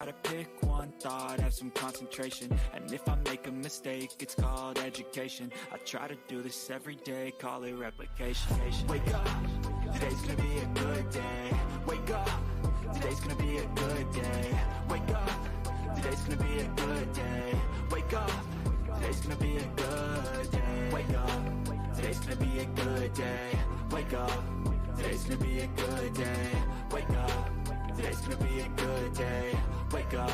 Gotta pick one thought, have some concentration. And if I make a mistake, it's called education. I try to do this every day, call it replication. Wake up, today's gonna be a good day. Wake up, today's gonna be a good day. Wake up, today's gonna be a good day. Wake up, today's gonna be a good day. Wake up, today's gonna be a good day. Wake up, today's gonna be a good day. Wake up, today's gonna be a good day. Wake up,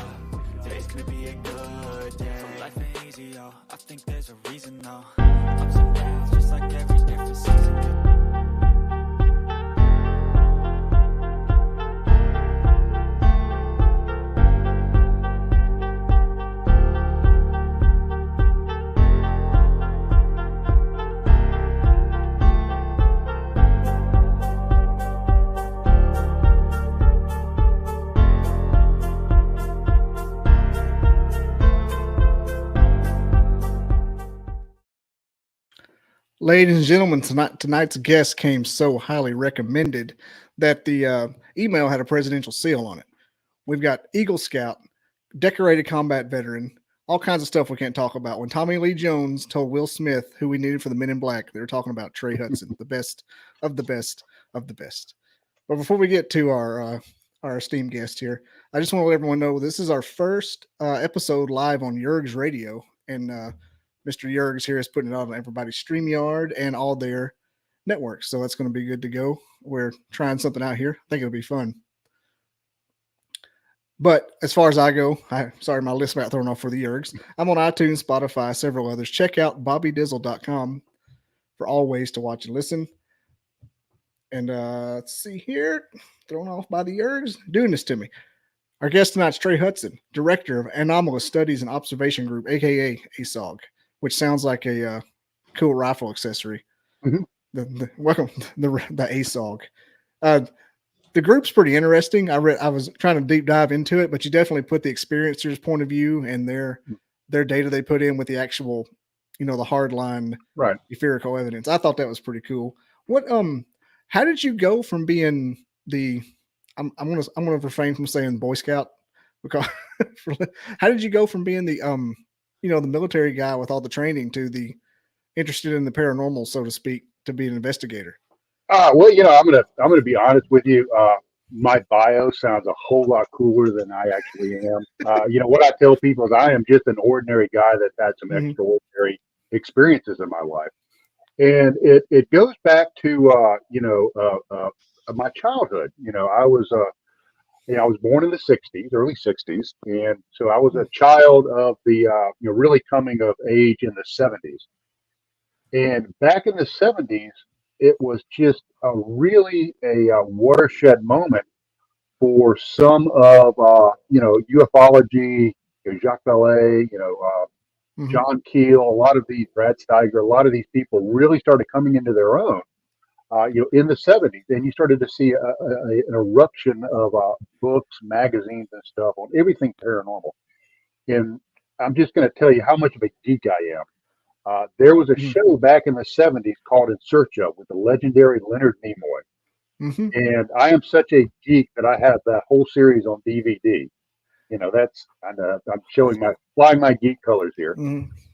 today's gonna be a good day. So life ain't easy, yo, I think there's a reason, though. Ups and downs, just like every different season. Ladies and gentlemen, tonight's guest came so highly recommended that the email had a presidential seal on it. We've got Eagle Scout, decorated combat veteran, all kinds of stuff we can't talk about. When Tommy Lee Jones told Will Smith who we needed for the Men in Black, they were talking about Trey Hudson, the best of the best of the best. But before we get to our esteemed guest here, I just want to let everyone know this is our first episode live on Yerg's Radio, and Mr. Yergs here is putting it on everybody's StreamYard and all their networks. So that's going to be good to go. We're trying something out here. I think it'll be fun. But as far as I go, sorry, my list got thrown off for the Yergs. I'm on iTunes, Spotify, several others. Check out bobbydizzle.com for all ways to watch and listen. And let's see here. Thrown off by the Yergs. Doing this to me. Our guest tonight's Trey Hudson, Director of Anomalous Studies and Observation Group, a.k.a. ASOG, which sounds like a cool rifle accessory. Mm-hmm. Welcome, the ASOG. The group's pretty interesting. I was trying to deep dive into it, but you definitely put the experiencer's point of view and their data they put in with the actual, the hard line, right, empirical evidence. I thought that was pretty cool. How did you go from being the I'm gonna refrain from saying Boy Scout, because how did you go from being the the military guy with all the training to the interested in the paranormal, so to speak, to be an investigator? Well, I'm gonna be honest with you. My bio sounds a whole lot cooler than I actually am. What I tell people is I am just an ordinary guy that's had some extraordinary experiences in my life, and it goes back to my childhood. I was born in the '60s, early '60s, and so I was a child of the really coming of age in the '70s. And back in the '70s, it was just a watershed moment for some of ufology, Jacques Vallée, John Keel, a lot of these, Brad Steiger, a lot of these people really started coming into their own. In the '70s, and you started to see an eruption of books, magazines, and stuff on everything paranormal. And I'm just going to tell you how much of a geek I am. There was a show back in the '70s called In Search Of with the legendary Leonard Nimoy. And I am such a geek that I have that whole series on DVD. I'm flying my geek colors here.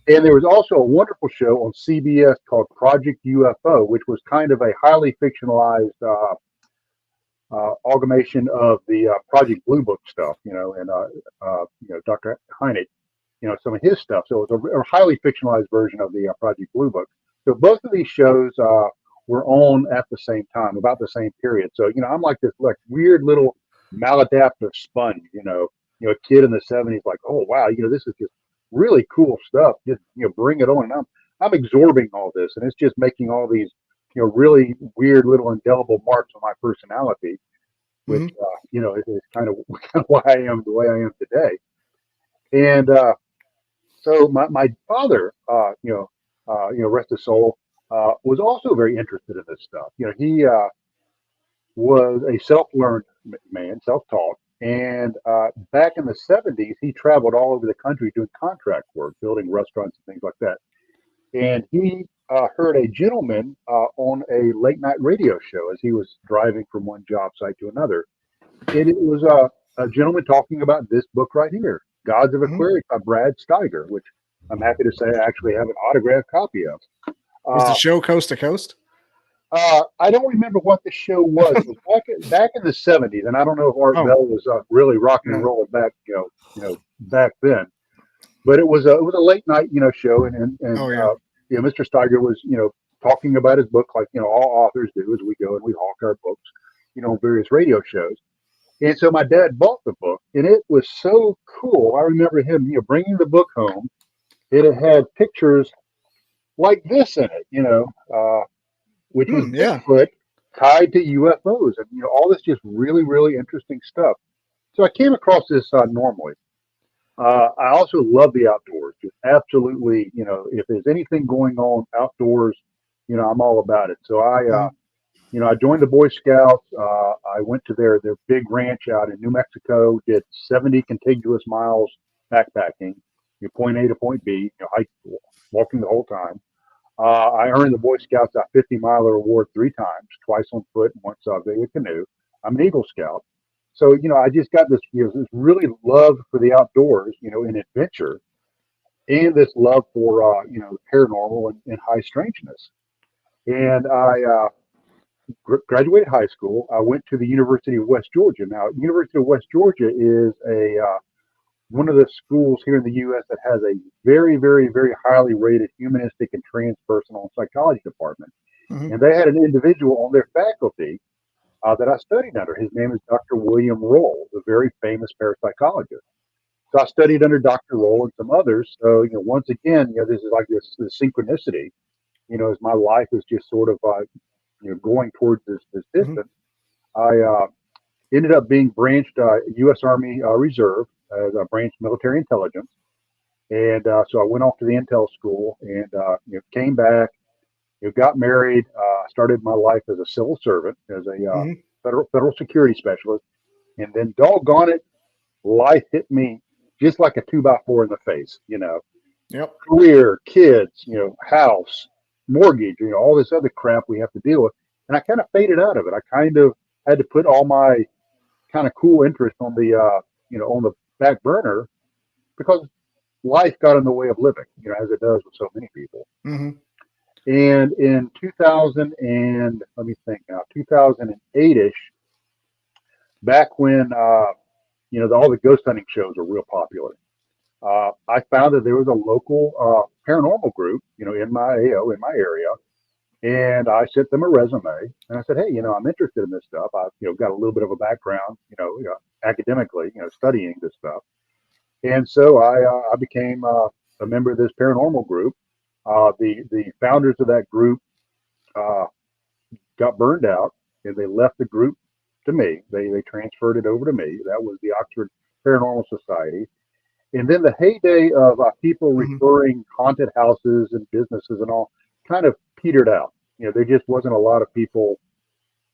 And there was also a wonderful show on CBS called Project UFO, which was kind of a highly fictionalized amalgamation of the Project Blue Book stuff, and Dr. Hynek, some of his stuff. So it was a highly fictionalized version of the Project Blue Book. So both of these shows were on at the same time, about the same period. So, I'm like this weird little maladaptive sponge, a kid in the '70s, like, oh, wow, this is just really cool stuff. Just, bring it on. And I'm absorbing all this, and it's just making all these, really weird little indelible marks on my personality, which, is kind of why I am the way I am today. And so my father, rest his soul, was also very interested in this stuff. He was a self-learned man, self-taught. And back in the '70s, he traveled all over the country doing contract work, building restaurants and things like that. And he heard a gentleman on a late night radio show as he was driving from one job site to another. And it was a gentleman talking about this book right here, Gods of Aquarius by Brad Steiger, which I'm happy to say I actually have an autographed copy of. Was the show Coast to Coast? I don't remember what the show was. It was back in the '70s, and I don't know if Art Bell was really rocking and rolling back, back then. But it was a late night, show, and Mr. Steiger was, talking about his book like all authors do as we go and we hawk our books, on various radio shows. And so my dad bought the book, and it was so cool. I remember him, bringing the book home. It had pictures like this in it, which was Bigfoot tied to UFOs, and all this just really, really interesting stuff. So I came across this normally. I also love the outdoors. Just absolutely, if there's anything going on outdoors, I'm all about it. So I joined the Boy Scouts. I went to their big ranch out in New Mexico, did 70 contiguous miles backpacking, point A to point B, walking the whole time. I earned the Boy Scouts a 50-miler award 3 times, twice on foot and once via canoe. I'm an Eagle Scout. So, I just got this, this really love for the outdoors, and adventure, and this love for, paranormal and high strangeness. And I graduated high school. I went to the University of West Georgia. Now, University of West Georgia is one of the schools here in the U.S. that has a very, very, very highly rated humanistic and transpersonal psychology department. And they had an individual on their faculty that I studied under. His name is Dr. William Roll, the very famous parapsychologist. So I studied under Dr. Roll and some others. So, once again, this is like this synchronicity, as my life is just sort of, going towards this distance. I ended up being branched U.S. Army Reserve as a branch military intelligence. And so I went off to the intel school and, came back, got married, started my life as a civil servant, as a federal security specialist. And then doggone it, life hit me just like a 2x4 in the face, career, kids, house, mortgage, all this other crap we have to deal with. And I kind of faded out of it. I kind of had to put all my kind of cool interest on the, on the back burner because life got in the way of living, as it does with so many people. And in 2008-ish, back when, all the ghost hunting shows were real popular, I found that there was a local paranormal group, in my AO, in my area. And I sent them a resume and I said, hey, I'm interested in this stuff. I've, got a little bit of a background, academically, studying this stuff. And so I became a member of this paranormal group. The founders of that group got burned out and they left the group to me. They transferred it over to me. That was the Oxford Paranormal Society. And then the heyday of people referring haunted houses and businesses and all kind of petered out. There just wasn't a lot of people,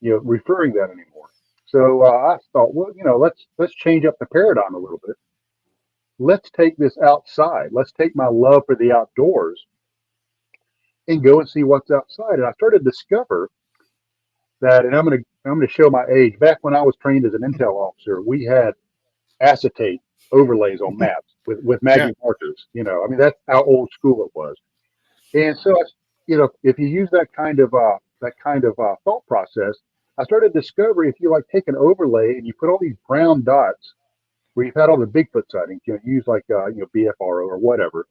referring that anymore. So I thought, well, let's change up the paradigm a little bit. Let's take this outside. Let's take my love for the outdoors and go and see what's outside. And I started to discover that, and I'm going to show my age. Back when I was trained as an intel officer, we had acetate overlays on maps with magic markers. That's how old school it was. And so, if you use that kind of thought process, I started to discover if you take an overlay and you put all these brown dots where you've had all the Bigfoot sightings, use like BFRO or whatever,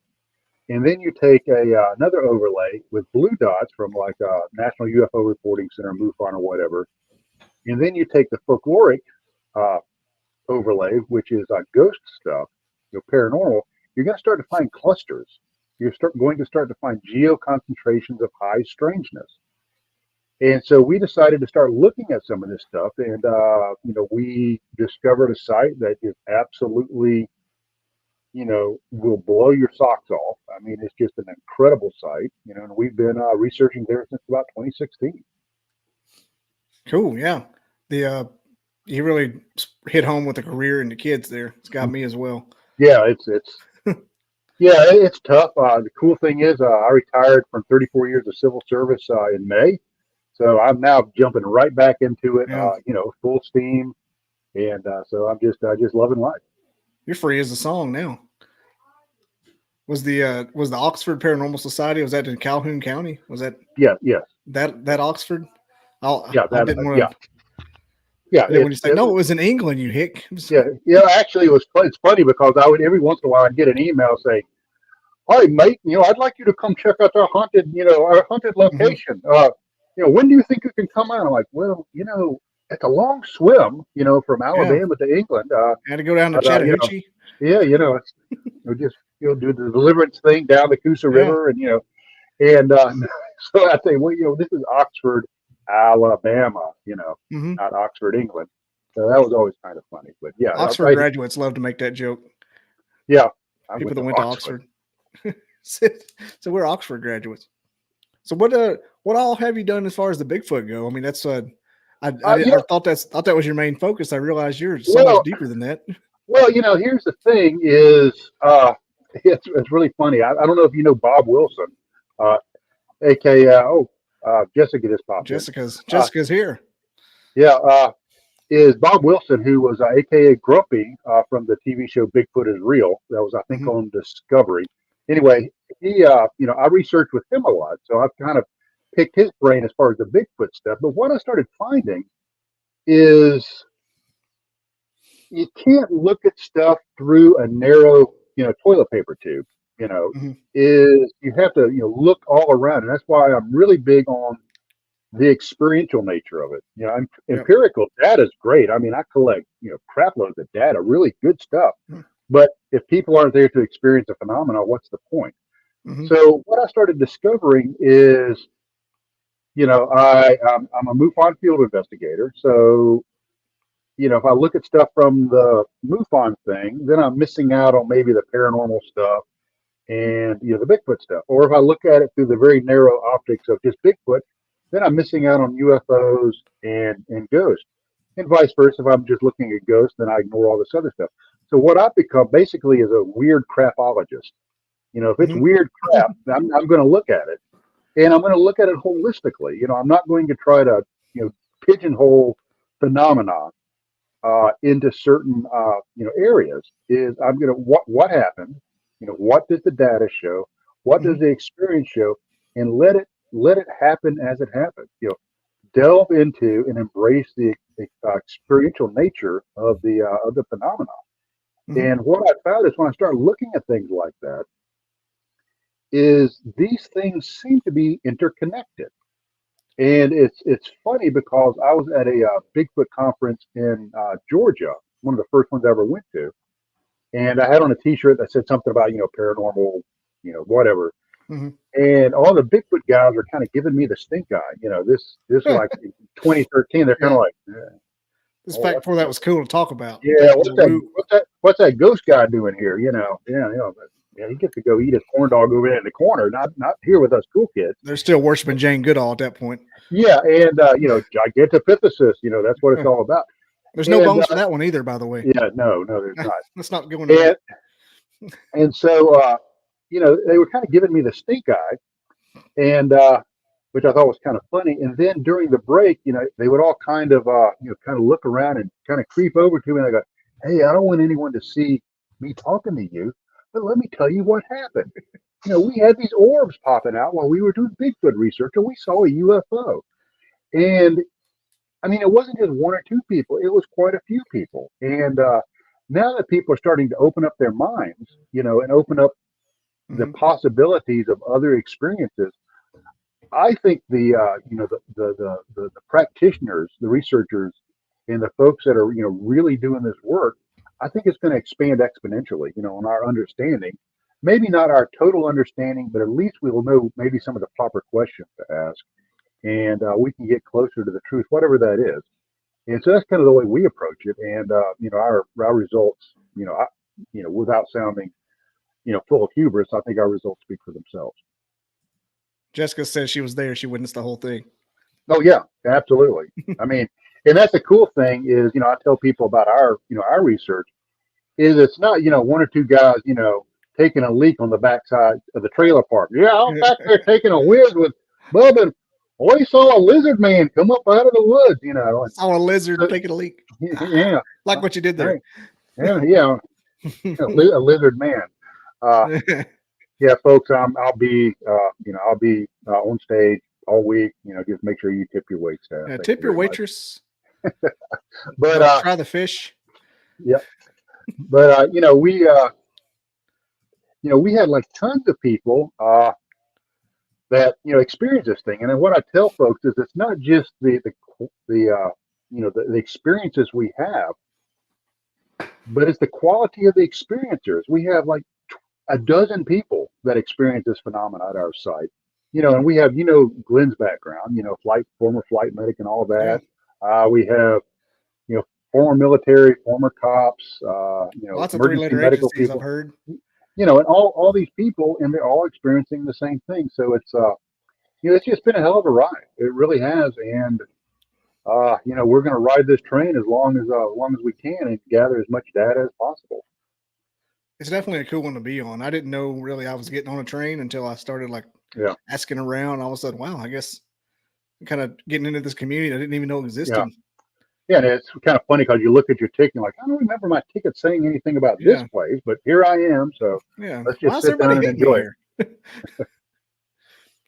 and then you take another overlay with blue dots from like National UFO Reporting Center, MUFON or whatever, and then you take the folkloric overlay, which is ghost stuff, paranormal. You're going to start to find clusters. You're going to start to find geo-concentrations of high strangeness. And so we decided to start looking at some of this stuff. And, we discovered a site that is absolutely, will blow your socks off. I mean, it's just an incredible site, and we've been researching there since about 2016. Cool. Yeah. You really hit home with the career and the kids there. It's got me as well. Yeah, it's it's tough. The cool thing is I retired from 34 years of civil service in May. So I'm now jumping right back into it, full steam. And so I'm just loving life. You're free as a song now. Was the Oxford Paranormal Society, was that in Calhoun County? Was that Yes. that Oxford? Yeah, I didn't want to. Yeah. When you say no, it was in England, you hick. Yeah. Actually, it's funny because I would every once in a while I'd get an email saying, "Hi, mate. I'd like you to come check out our haunted location. When do you think you can come out?" I'm like, "Well, it's a long swim, from Alabama to England. Had to go down to Chattahoochee. It's just do the deliverance thing down the Coosa River, and so I say, well, this is Oxford, Alabama, not Oxford, England. So that was always kind of funny. But yeah, Oxford graduates love to make that joke. Yeah, people that went to Oxford. So we're Oxford graduates. So what all have you done as far as the Bigfoot go? I mean, that's I thought that was your main focus. I realized you're so much deeper than that. Well, here's the thing: is it's really funny. I don't know if you know Bob Wilson, aka Jessica just popped in. Jessica's here. Yeah, is Bob Wilson, who was aka Grumpy from the TV show Bigfoot is Real. That was, I think, on Discovery. Anyway, he, I researched with him a lot, so I've kind of picked his brain as far as the Bigfoot stuff. But what I started finding is you can't look at stuff through a narrow, toilet paper tube. Is you have to, look all around, and that's why I'm really big on the experiential nature of it. Empirical data is great. I mean, I collect, crap loads of data, really good stuff. But if people aren't there to experience a phenomenon, what's the point? So what I started discovering is, I'm a MUFON field investigator. So, if I look at stuff from the MUFON thing, then I'm missing out on maybe the paranormal stuff and, the Bigfoot stuff. Or if I look at it through the very narrow optics of just Bigfoot, then I'm missing out on UFOs and ghosts. And vice versa. If I'm just looking at ghosts, then I ignore all this other stuff. So what I've become basically is a weird crapologist. If it's weird crap, I'm going to look at it, and I'm going to look at it holistically. I'm not going to try to, pigeonhole phenomena into certain, areas. I'm going to what happened, what does the data show, what does the experience show, and let it happen as it happens. Delve into and embrace the experiential nature of the phenomenon. And what I found is when I started looking at things like that, is these things seem to be interconnected. And it's funny because I was at a Bigfoot conference in Georgia, one of the first ones I ever went to, and I had on a T-shirt that said something about paranormal, whatever. And all the Bigfoot guys are kind of giving me the stink eye. This like in 2013, they're kind of like. This back before that was cool to talk about. Yeah, what's that ghost guy doing here? He gets to go eat his corn dog over there in the corner, not here with us cool kids. They're still worshiping Jane Goodall at that point. Yeah, and Gigantopithecus, that's what it's all about. There's no bones for that one either, by the way. Yeah, no, there's not. Let's not go into that. And so they were kind of giving me the stink eye, and which I thought was kind of funny. And then during the break, they would all kind of look around and kind of creep over to me. And I go, "Hey, I don't want anyone to see me talking to you, but let me tell you what happened. We had these orbs popping out while we were doing Bigfoot research, and we saw a UFO. And I mean, it wasn't just one or two people; it was quite a few people. And now that people are starting to open up their minds, and open up the possibilities of other experiences, I think the practitioners, the researchers, and the folks that are really doing this work, I think it's going to expand exponentially. On our understanding, maybe not our total understanding, but at least we will know maybe some of the proper questions to ask, and we can get closer to the truth, whatever that is. And so that's kind of the way we approach it. And our results, without sounding full of hubris, I think our results speak for themselves. Jessica says she was there. She witnessed the whole thing. Oh yeah, absolutely. I mean, and that's the cool thing is, I tell people about our research is it's not, one or two guys, taking a leak on the backside of the trailer park. Yeah, I'm back there taking a whiz with Bub and "Oh, he saw a lizard man come up out of the woods," you know. And Saw a lizard taking a leak. yeah, Like what you did there. yeah, a lizard man. Yeah, folks, I'll be on stage all week. You know, just make sure you tip your wait staff. Tip your waitress. But try the fish. Yeah, but we had like tons of people that experience this thing. And then what I tell folks is it's not just the experiences we have, but it's the quality of the experiencers. We have like a dozen people that experience this phenomenon at our site. And we have Glenn's background, former flight medic and all that. Yeah. We have former military, former cops, lots of emergency medical people. I've heard. And all these people, and they're all experiencing the same thing. So it's it's just been a hell of a ride. It really has. And we're going to ride this train as long as we can and gather as much data as possible. It's definitely a cool one to be on. I didn't know really I was getting on a train until I started asking around. All of a sudden, wow, I guess I'm kind of getting into this community I didn't even know existed. Yeah, and it's kind of funny because you look at your ticket and like, I don't remember my ticket saying anything about this place, but here I am. So let's just sit down and enjoy it.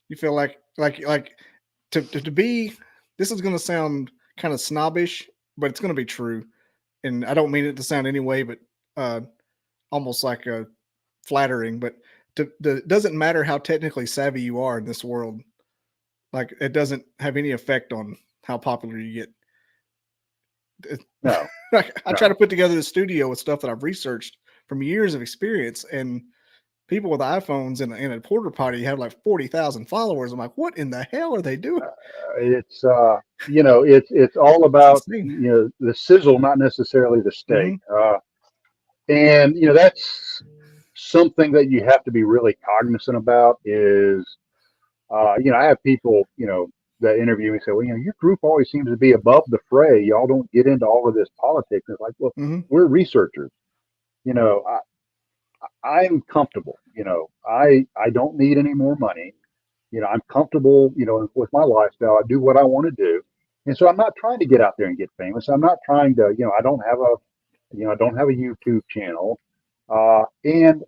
You feel like to be, this is going to sound kind of snobbish, but it's going to be true. And I don't mean it to sound any way, but almost like flattering, but it doesn't matter how technically savvy you are in this world. Like it doesn't have any effect on how popular you get. No. I try to put together the studio with stuff that I've researched from years of experience, and people with iPhones in a porta potty have like 40,000 followers. I'm like, what in the hell are they doing? It's it's all about the sizzle, not necessarily the steak. Mm-hmm. And that's something that you have to be really cognizant about. Is I have people that interview me say, well, your group always seems to be above the fray. Y'all don't get into all of this politics. And it's like, well, we're researchers. I'm comfortable. I don't need any more money. I'm comfortable, with my lifestyle. I do what I want to do. And so I'm not trying to get out there and get famous. I'm not trying to, I don't have a YouTube channel. And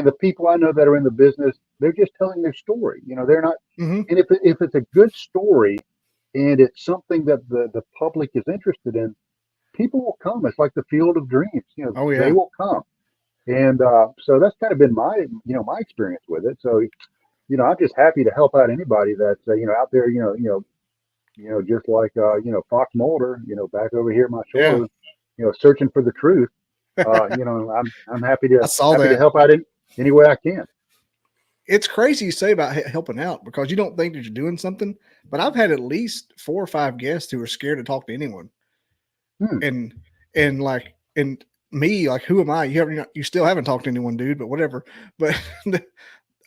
the people I know that are in the business, they're just telling their story. They're not. And if it's a good story and it's something that the public is interested in, people will come. It's like the field of dreams. They will come. And so that's kind of been my experience with it. So, I'm just happy to help out anybody that's out there, just like Fox Mulder, back over here at my shoulder, searching for the truth. I'm happy to help out any way I can. It's crazy you say about helping out because you don't think that you're doing something, but I've had at least 4 or 5 guests who are scared to talk to anyone. And me, like, who am I? You still haven't talked to anyone, dude, but whatever. But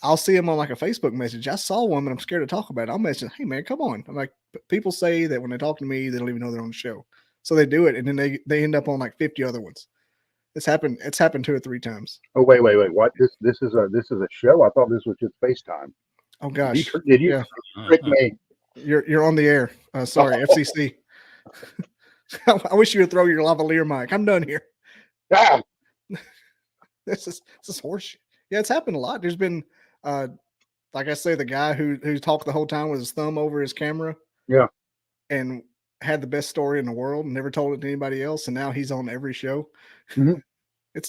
I'll see them on like a Facebook message. I saw one, but I'm scared to talk about it. I'll message, hey man, come on. I'm like, people say that when they talk to me, they don't even know they're on the show. So they do it. And then they end up on like 50 other ones. It's happened 2 or 3 times. Oh, wait. What? This is a show? I thought this was just FaceTime. Oh gosh. Did you trick me? You're on the air. Sorry, FCC. I wish you would throw your lavalier mic. I'm done here. Ah. This is horseshit. Yeah, it's happened a lot. There's been like I say, the guy who talked the whole time with his thumb over his camera. Yeah. And had the best story in the world and never told it to anybody else, and now he's on every show. It's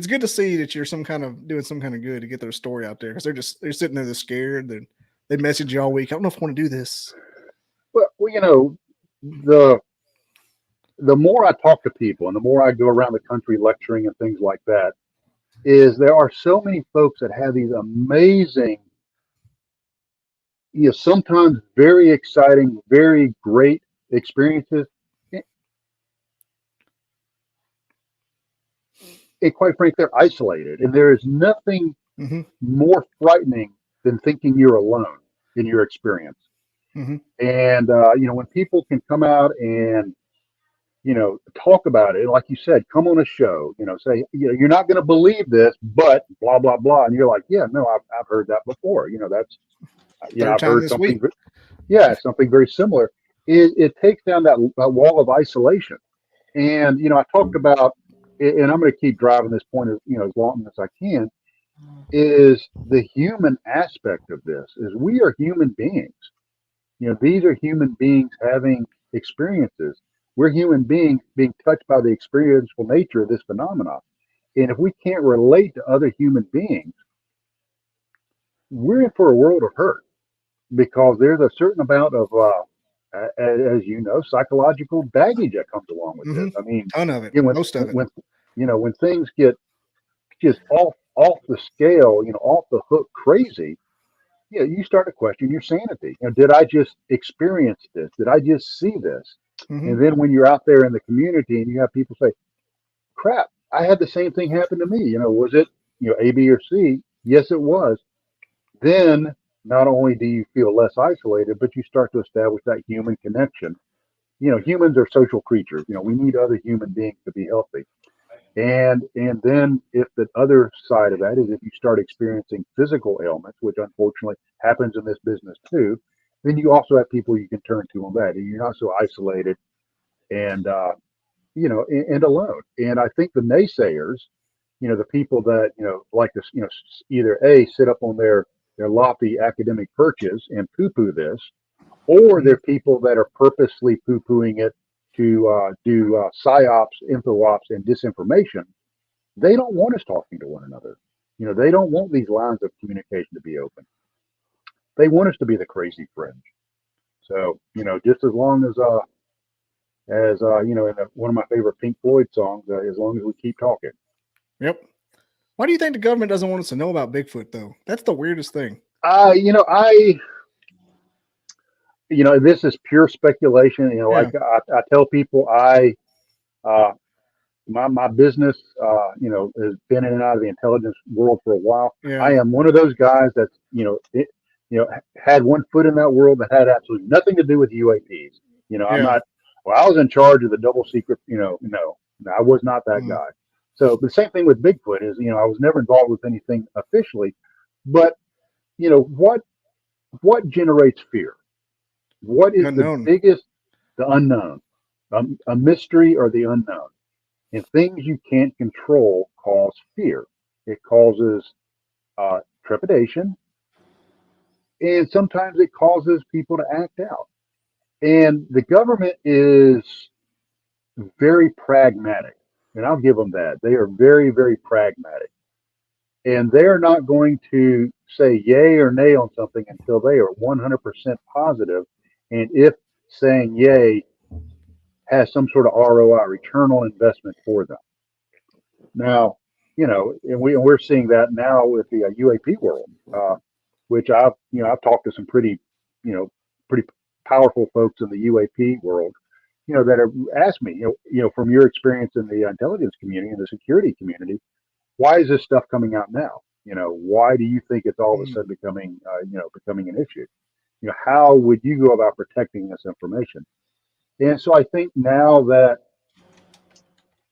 good to see that you're doing some kind of good to get their story out there, because they're sitting there, they're scared. They message you all week. I don't know if I want to do this. Well, the more I talk to people and the more I go around the country lecturing and things like that, is there are so many folks that have these amazing, sometimes very exciting, very great experiences. And quite frankly, they're isolated, and there is nothing more frightening than thinking you're alone in your experience. And when people can come out and talk about it, like you said, come on a show, say, you're not going to believe this, but blah blah blah, and you're like, yeah, no, I've heard that before. That's I've heard something. Yeah, something very similar. It takes down that wall of isolation. And I talked about, and I'm going to keep driving this point as as long as I can, is the human aspect of this. Is we are human beings. These are human beings having experiences. We're human beings being touched by the experiential nature of this phenomenon. And if we can't relate to other human beings, we're in for a world of hurt because there's a certain amount of, as you know, psychological baggage that comes along with this. Mm-hmm. I mean, Ton of it, when most of it. when things get just off the scale, off the hook, crazy, you start to question your sanity. Did I just experience this? Did I just see this? Mm-hmm. And then when you're out there in the community and you have people say, "Crap, I had the same thing happen to me." Was it A, B, or C? Yes, it was. Then not only do you feel less isolated, but you start to establish that human connection. Humans are social creatures. We need other human beings to be healthy. And then if the other side of that is if you start experiencing physical ailments, which unfortunately happens in this business too, then you also have people you can turn to on that, and you're not so isolated and and alone. And I think the naysayers, the people that like to either a sit up on their lofty academic perches and poo-poo this, or Mm-hmm. they're people that are purposely poo-pooing it to do psyops, info-ops, and disinformation. They don't want us talking to one another. They don't want these lines of communication to be open. They want us to be the crazy fringe. So, just as long as in one of my favorite Pink Floyd songs, as long as we keep talking. Yep. Why do you think the government doesn't want us to know about Bigfoot, though? That's the weirdest thing. This is pure speculation. Yeah. Like I tell people, uh, my business, has been in and out of the intelligence world for a while. Yeah. I am one of those guys that's, had one foot in that world that had absolutely nothing to do with UAPs. I'm Yeah. not. Well, I was in charge of the double secret. No, I was not that Mm. guy. So the same thing with Bigfoot is, I was never involved with anything officially, but what generates fear? What The is the unknown. biggest, the unknown, a mystery or the unknown? And things you can't control cause fear. It causes trepidation, and sometimes it causes people to act out. And the government is very pragmatic, and I'll give them that. They are very, very pragmatic, and they're not going to say yay or nay on something until they are 100% positive. And if saying yay has some sort of ROI, return on investment for them. Now, and we're seeing that now with the UAP world, which I've talked to some pretty powerful folks in the UAP world, that have asked me, from your experience in the intelligence community and the security community, why is this stuff coming out now? Why do you think it's all of a Mm. sudden becoming an issue? How would you go about protecting this information? And so I think now that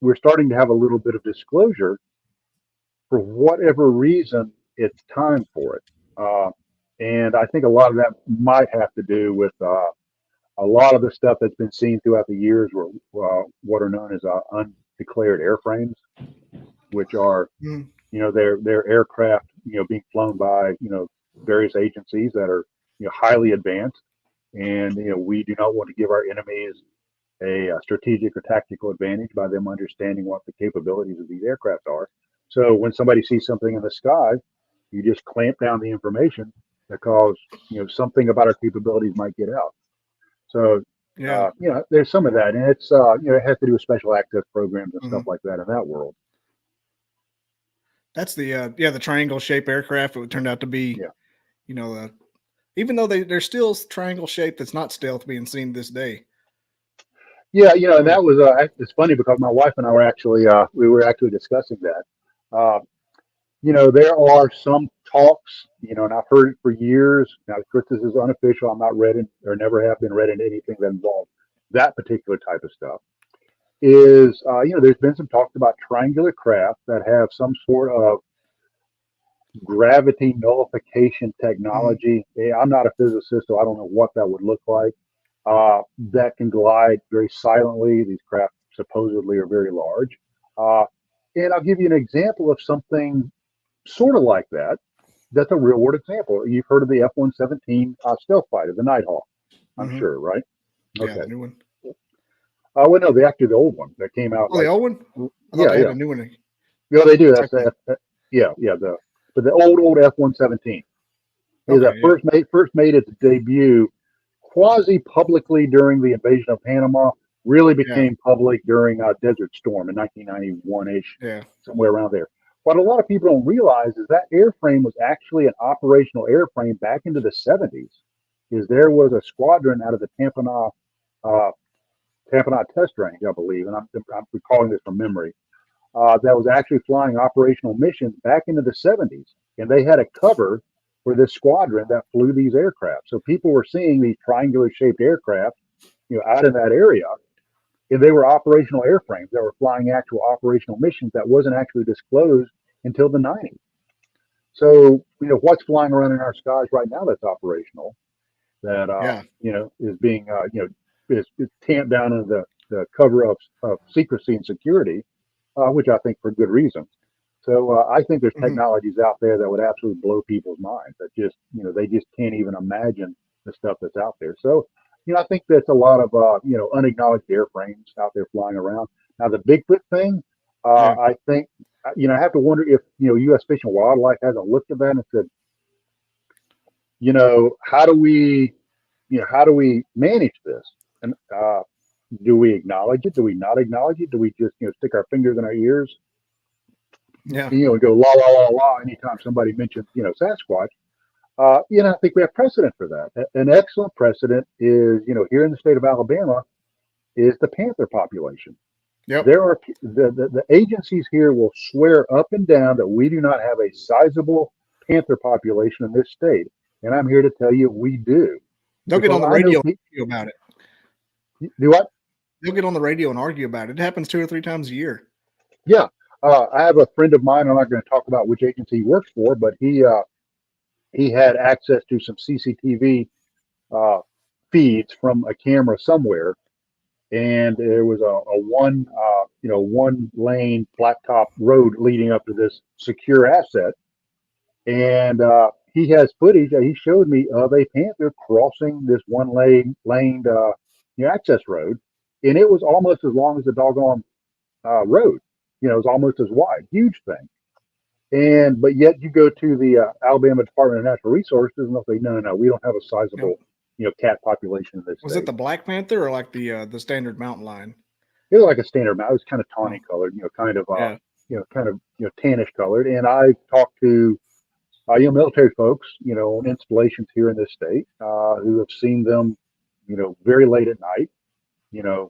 we're starting to have a little bit of disclosure, for whatever reason, it's time for it. And I think a lot of that might have to do with a lot of the stuff that's been seen throughout the years, were what are known as undeclared airframes, which are Mm. they're aircraft being flown by various agencies that are highly advanced, and we do not want to give our enemies a strategic or tactical advantage by them understanding what the capabilities of these aircraft are. So when somebody sees something in the sky, you just clamp down the information because something about our capabilities might get out. So Yeah. there's some of that, and it's it has to do with special access programs and stuff Mhm. like that in that world. That's the triangle shaped aircraft. It turned out to be, Yeah. you know, even though they're still triangle shaped, that's not stealth being seen this day. Yeah, and Mm. that was it's funny because my wife and I were actually discussing that. Uh, there are some talks, and I've heard it for years. Now, of course, this is unofficial. I'm not read in, or never have been read into anything that involves that particular type of stuff. Is there's been some talks about triangular craft that have some sort of gravity nullification Mhm. technology. I'm not a physicist, so I don't know what that would look like. That can glide very silently. These craft supposedly are very large. Uh, and I'll give you an example of something sort of like that. That's a real world example. You've heard of the F-117 stealth fighter, the Nighthawk, I'm Mhm. sure, right? Yeah, Okay. the new one. Well, no, actually the old one that came out Oh, the like, old one. I thought yeah, they had yeah, a new one. yeah, they do. Type thing. Yeah, yeah. But the old F-117 is that Okay. Yeah. first made its debut quasi publicly during the invasion of Panama. Really Yeah. became public during Desert Storm in 1991 ish, Yeah. somewhere around there. What a lot of people don't realize is that airframe was actually an operational airframe back into the 70s. Is there was a squadron out of the uh, Tampa test range, I believe, and I'm recalling this from memory, that was actually flying operational missions back into the 70s. And they had a cover for this squadron that flew these aircraft. So people were seeing these triangular shaped aircraft, out in that area. And they were operational airframes that were flying actual operational missions that wasn't actually disclosed until the 90s. So, what's flying around in our skies right now that's operational that, Yeah. is being, is tamped down under the cover of secrecy and security, which I think for good reason. So I think there's Mhm. technologies out there that would absolutely blow people's minds that just, they just can't even imagine the stuff that's out there. So, I think that's a lot of, unacknowledged airframes out there flying around. Now, the Bigfoot thing, Yeah. I think, I have to wonder if, U.S. Fish and Wildlife hasn't looked at that and said, how do we, how do we manage this? And do we acknowledge it? Do we not acknowledge it? Do we just, stick our fingers in our ears, Yeah. and go la la la la anytime somebody mentions, Sasquatch? I think we have precedent for that. An excellent precedent is, here in the state of Alabama, is the panther population. Yep. There are the agencies here will swear up and down that we do not have a sizable panther population in this state, and I'm here to tell you we do, They'll get because on the I know radio and argue about it. do what? They'll get on the radio and argue about it. It happens 2 or 3 times a year. Yeah, I have a friend of mine. I'm not going to talk about which agency he works for, but he had access to some CCTV uh, feeds from a camera somewhere, and there was a one lane flat top road leading up to this secure asset, and he has footage that he showed me of a panther crossing this one laned access road, and it was almost as long as the doggone road. It was almost as wide, huge thing. And but yet you go to the Alabama Department of Natural Resources and they'll say, no, no, no, we don't have a Yep. sizable, cat population in this Was it state. the Black Panther or like the standard mountain lion? It was like a standard mouse. It was kind of tawny Oh, colored, yeah. tannish colored. And I talked to military folks, on installations here in this state, who have seen them, very late at night,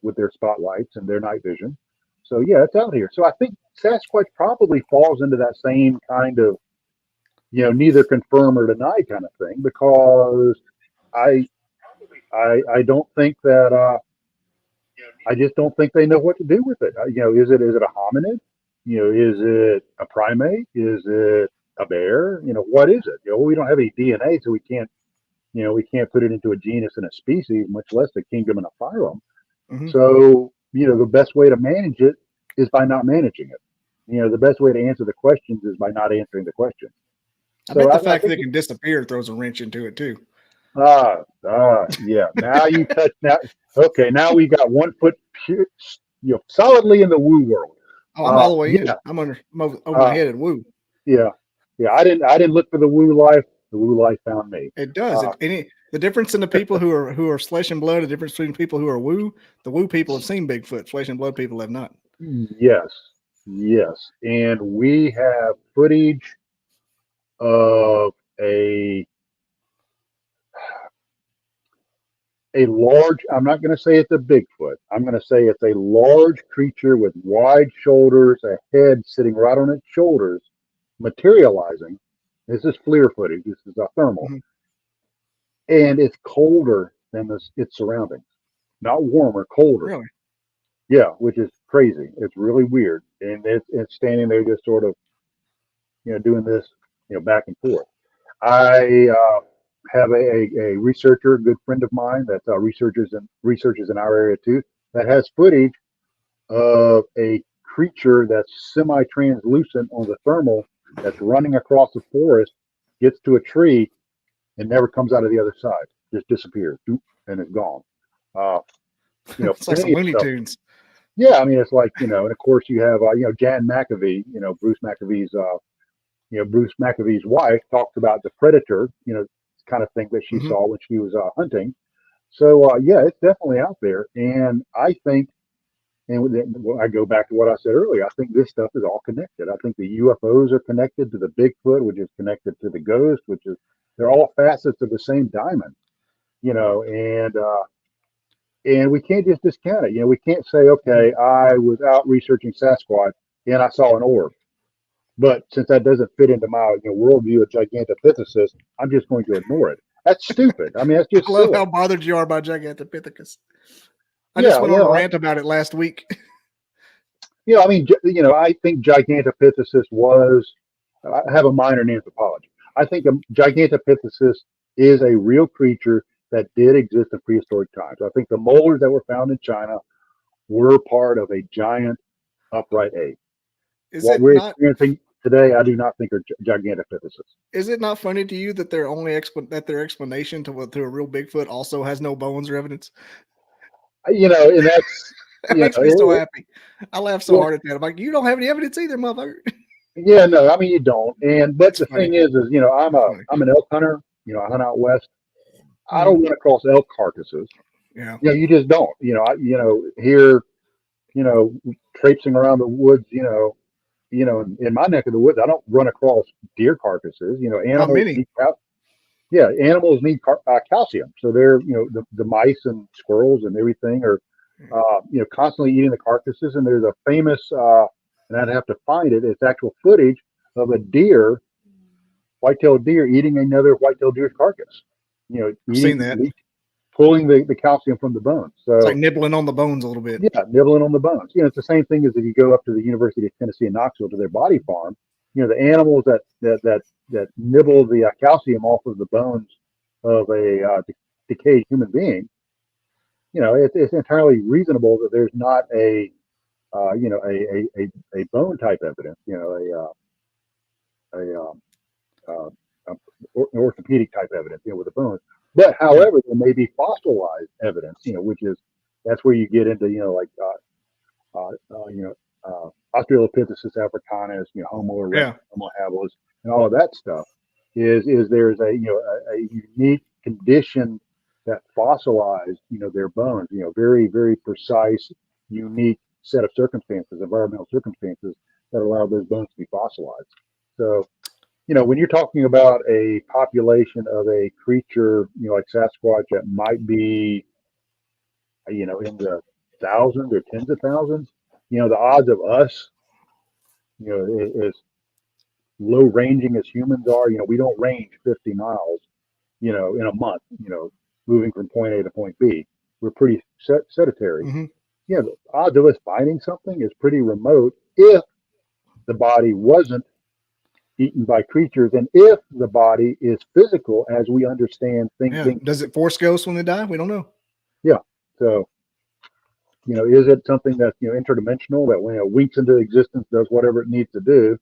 with their spotlights and their night vision. So yeah, it's out here. So I think Sasquatch probably falls into that same kind of, neither confirm or deny kind of thing, because I I don't think that I just don't think they know what to do with it. Is it a hominid? Is it a primate? Is it a bear? What is it? We don't have any DNA, so we can't put it into a genus and a species, much less a kingdom and a phylum. Hmm. So the best way to manage it is by not managing it. The best way to answer the questions is by not answering the question. I So bet the I fact that think it can disappear throws a wrench into it too. yeah. Now you touch now. Okay, now we got 1 foot, solidly in the woo world. Oh, I'm all the way Yeah, in. I'm over my uh, head and woo. yeah, yeah. I didn't look for the woo life. The woo life found me. It does. Uh, The difference in the people who are flesh and blood, the difference between people who are woo, the woo people have seen Bigfoot. Flesh and blood people have not. yes, yes, and we have footage of a large, I'm not going to say it's a Bigfoot. I'm going to say it's a large creature with wide shoulders, a head sitting right on its shoulders, materializing. This is FLIR footage. This is a thermal. Hmm. And it's colder than its surroundings. Not warmer, colder. Really? Yeah, which is crazy. It's really weird. And it's standing there just sort of, doing this back and forth. I have a researcher, a good friend of mine that researches in our area too, that has footage of a creature that's semi-translucent on the thermal that's running across the forest, gets to a tree, and never comes out of the other side. Just disappears, and it's gone. It's like some Plenty of Looney stuff. Tunes. Yeah, I mean, it's like, and of course you have, Jan McAvee, Bruce McAvee's wife talks about the predator, kind of thing that she saw when she was hunting. So, yeah, it's definitely out there. And I think, and I go back to what I said earlier, I think this stuff is all connected. I think the UFOs are connected to the Bigfoot, which is connected to the ghost, they're all facets of the same diamond, and we can't just discount it. We can't say, okay, I was out researching Sasquatch and I saw an orb. But since that doesn't fit into my worldview of Gigantopithecus, I'm just going to ignore it. That's stupid. I mean, that's just I love silly. how bothered you are by Gigantopithecus. I just went on a rant about it last week. I mean, I think Gigantopithecus was, I have a minor in anthropology. I think Gigantopithecus is a real creature that did exist in prehistoric times. I think the molars that were found in China were part of a giant upright ape. What we're experiencing today, I do not think are Gigantopithecus. Is it not funny to you that their explanation to a real Bigfoot also has no bones or evidence? And that's that makes me so happy. I laugh so hard at that. I'm like, you don't have any evidence either, motherfucker. Yeah, no, I mean you don't. But the thing is, I'm an elk hunter. I hunt out west. I don't run across elk carcasses. Yeah. You just don't. Here, traipsing around the woods, in my neck of the woods, I don't run across deer carcasses. Animals need calcium. So they're, the mice and squirrels and everything are, constantly eating the carcasses. And there's a famous, and I'd have to find it, it's actual footage of a white-tailed deer eating another white-tailed deer's carcass. I've seen that. Pulling the calcium from the bones. So it's like nibbling on the bones a little bit. Yeah, nibbling on the bones. It's the same thing as if you go up to the University of Tennessee in Knoxville to their body farm. The animals that nibble the calcium off of the bones of a decayed human being. It's entirely reasonable that there's not a bone type evidence. Orthopedic type evidence. With the bones. But however, there may be fossilized evidence, that's where you get into, Australopithecus africanus, Homo erectus, Homo habilis, and all of that stuff. Is there's a unique condition that fossilized, their bones, very, very precise, unique set of circumstances, environmental circumstances that allow those bones to be fossilized. So, when you're talking about a population of a creature, like Sasquatch, that might be, in the thousands or tens of thousands, the odds of us, as low ranging as humans are, we don't range 50 miles, in a month, moving from point A to point B. We're pretty sedentary. Mm-hmm. The odds of us finding something is pretty remote if the body wasn't eaten by creatures, and if the body is physical as we understand things. Does it force ghosts when they die? We don't know. Yeah. So, is it something that's interdimensional that when it winks into existence, does whatever it needs to do,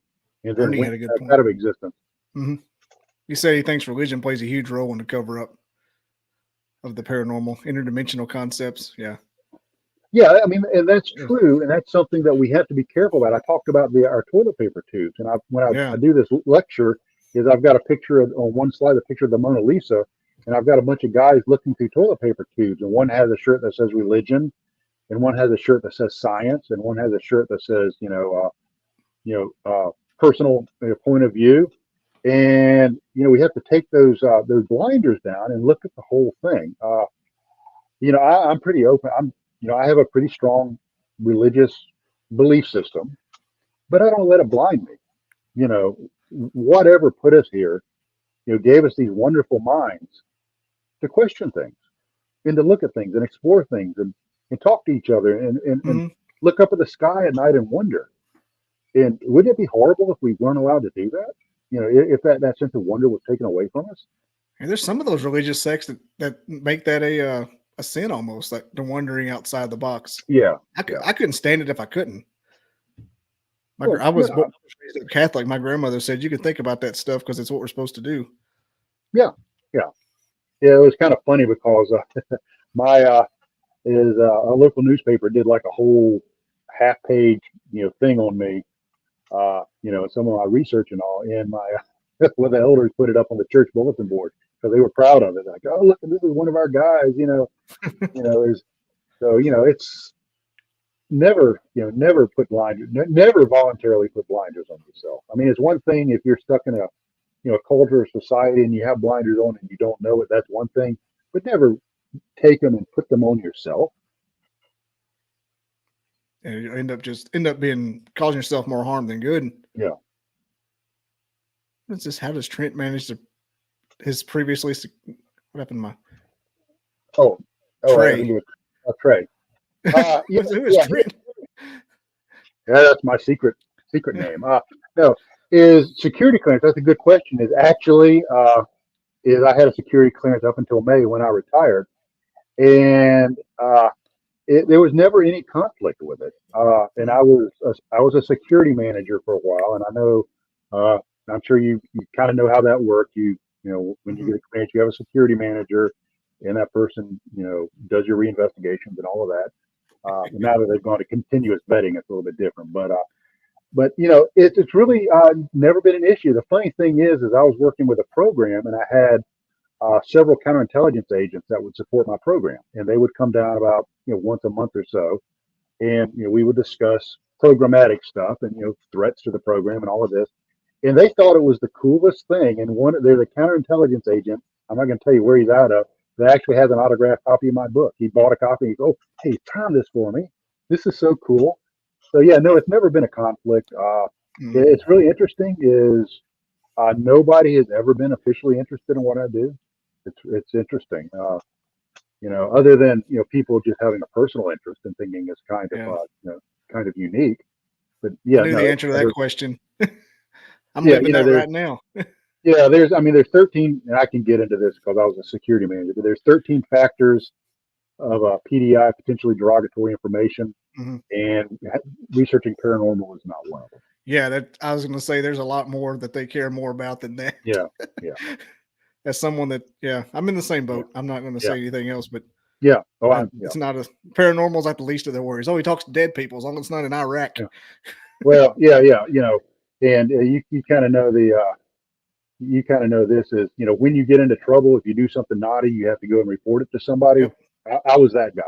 and then winks out of existence? Mm-hmm. You say he thinks religion plays a huge role in the cover up of the paranormal, interdimensional concepts. Yeah. Yeah, I mean, and that's true, and that's something that we have to be careful about. I talked about our toilet paper tubes, and when I do this lecture, I've got a picture on one slide, a picture of the Mona Lisa, and I've got a bunch of guys looking through toilet paper tubes, and one has a shirt that says religion, and one has a shirt that says science, and one has a shirt that says personal point of view, and we have to take those blinders down and look at the whole thing. I'm pretty open. I have a pretty strong religious belief system, but I don't let it blind me. Whatever put us here, gave us these wonderful minds to question things and to look at things and explore things and talk to each other and look up at the sky at night and wonder. And wouldn't it be horrible if we weren't allowed to do that? if that sense of wonder was taken away from us. And there's some of those religious sects that make that a sin almost, like the wondering outside the box. Yeah. I couldn't stand it if I couldn't. Well, I was raised Catholic. My grandmother said you can think about that stuff because it's what we're supposed to do. Yeah. It was kind of funny because my is a local newspaper did like a whole half page thing on me, some of my research and all, and my one of the elders put it up on the church bulletin board because they were proud of it. Like, oh look, this is one of our guys. There's it's never put blinders, never voluntarily put blinders on yourself. I mean, it's one thing if you're stuck in a culture or society and you have blinders on and you don't know it. That's one thing, but never take them and put them on yourself. And you end up causing yourself more harm than good. Yeah. What's this? How does Trent manage his previously? What happened to my? Trey. Trey. Who is Trent? Yeah, that's my secret name. No, is security clearance? That's a good question. Is actually is I had a security clearance up until May when I retired, and there was never any conflict with it. And I was a security manager for a while, and I know I'm sure you kind of know how that works. When you get a clearance, you have a security manager, and that person does your reinvestigations and all of that. Now that they've gone to continuous vetting, it's a little bit different, but it's really never been an issue. The funny thing is I was working with a program, and I had several counterintelligence agents that would support my program, and they would come down about once a month or so, and we would discuss programmatic stuff and threats to the program and all of this, and they thought it was the coolest thing. And there's a counterintelligence agent, I'm not going to tell you where he's out of, that actually has an autographed copy of my book. He bought a copy. He goes, "Oh, hey, found this for me. This is so cool." So yeah, no, it's never been a conflict. It's really interesting is nobody has ever been officially interested in what I do. It's interesting, other than people just having a personal interest and thinking it's kind of unique. But yeah, I knew the answer to that question. I'm yeah, living that right now. Yeah, there's 13, and I can get into this because I was a security manager, but there's 13 factors of PDI, potentially derogatory information, and researching paranormal is not one of them. Yeah, I was going to say there's a lot more that they care more about than that. Yeah. As someone that, I'm in the same boat. I'm not going to say anything else, but yeah, it's not paranormal's not the least of their worries. Oh, he talks to dead people as long as it's not in Iraq. Yeah. Well, yeah, and you kind of know you kind of know this is, when you get into trouble, if you do something naughty, you have to go and report it to somebody. Yep. I was that guy.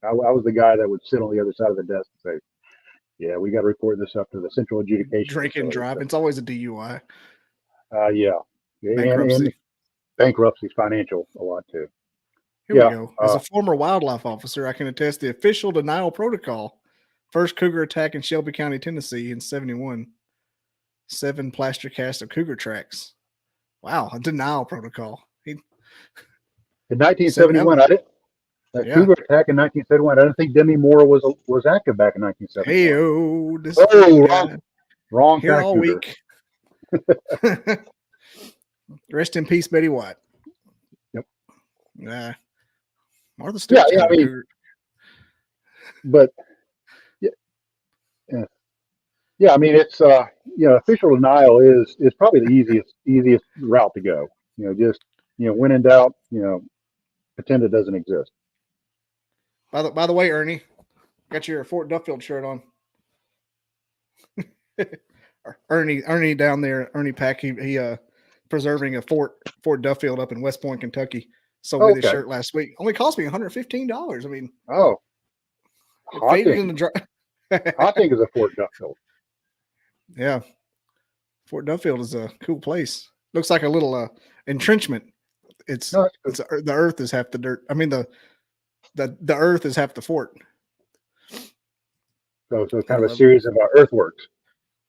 I was the guy that would sit on the other side of the desk and say, "Yeah, we got to report this up to the central adjudication." Drinking and driving. It's always a DUI. Yeah. Bankruptcy. And bankruptcy's financial a lot too. Here we go. As a former wildlife officer, I can attest the official denial protocol. First cougar attack in Shelby County, Tennessee in 1971. 7 plaster casts of cougar tracks. Wow, a denial protocol. In 1971, cougar attack in 1971. I don't think Demi Moore was active back in 1971. Wrong. Here all week. Rest in peace, Betty White. Yep. Martha Stewart. Yeah, I mean, but yeah, I mean, it's official denial is probably the easiest route to go. Just when in doubt, pretend it doesn't exist. By the way, Ernie, got your Fort Duffield shirt on. Ernie down there, Ernie Pack, he preserving a Fort Duffield up in West Point, Kentucky. Sold me this shirt last week. Only cost me $115. I mean, hot thing is a Fort Duffield. Yeah, Fort Duffield is a cool place. Looks like a little entrenchment. The earth is half the dirt. I mean the earth is half the fort. So it's kind of a series of earthworks.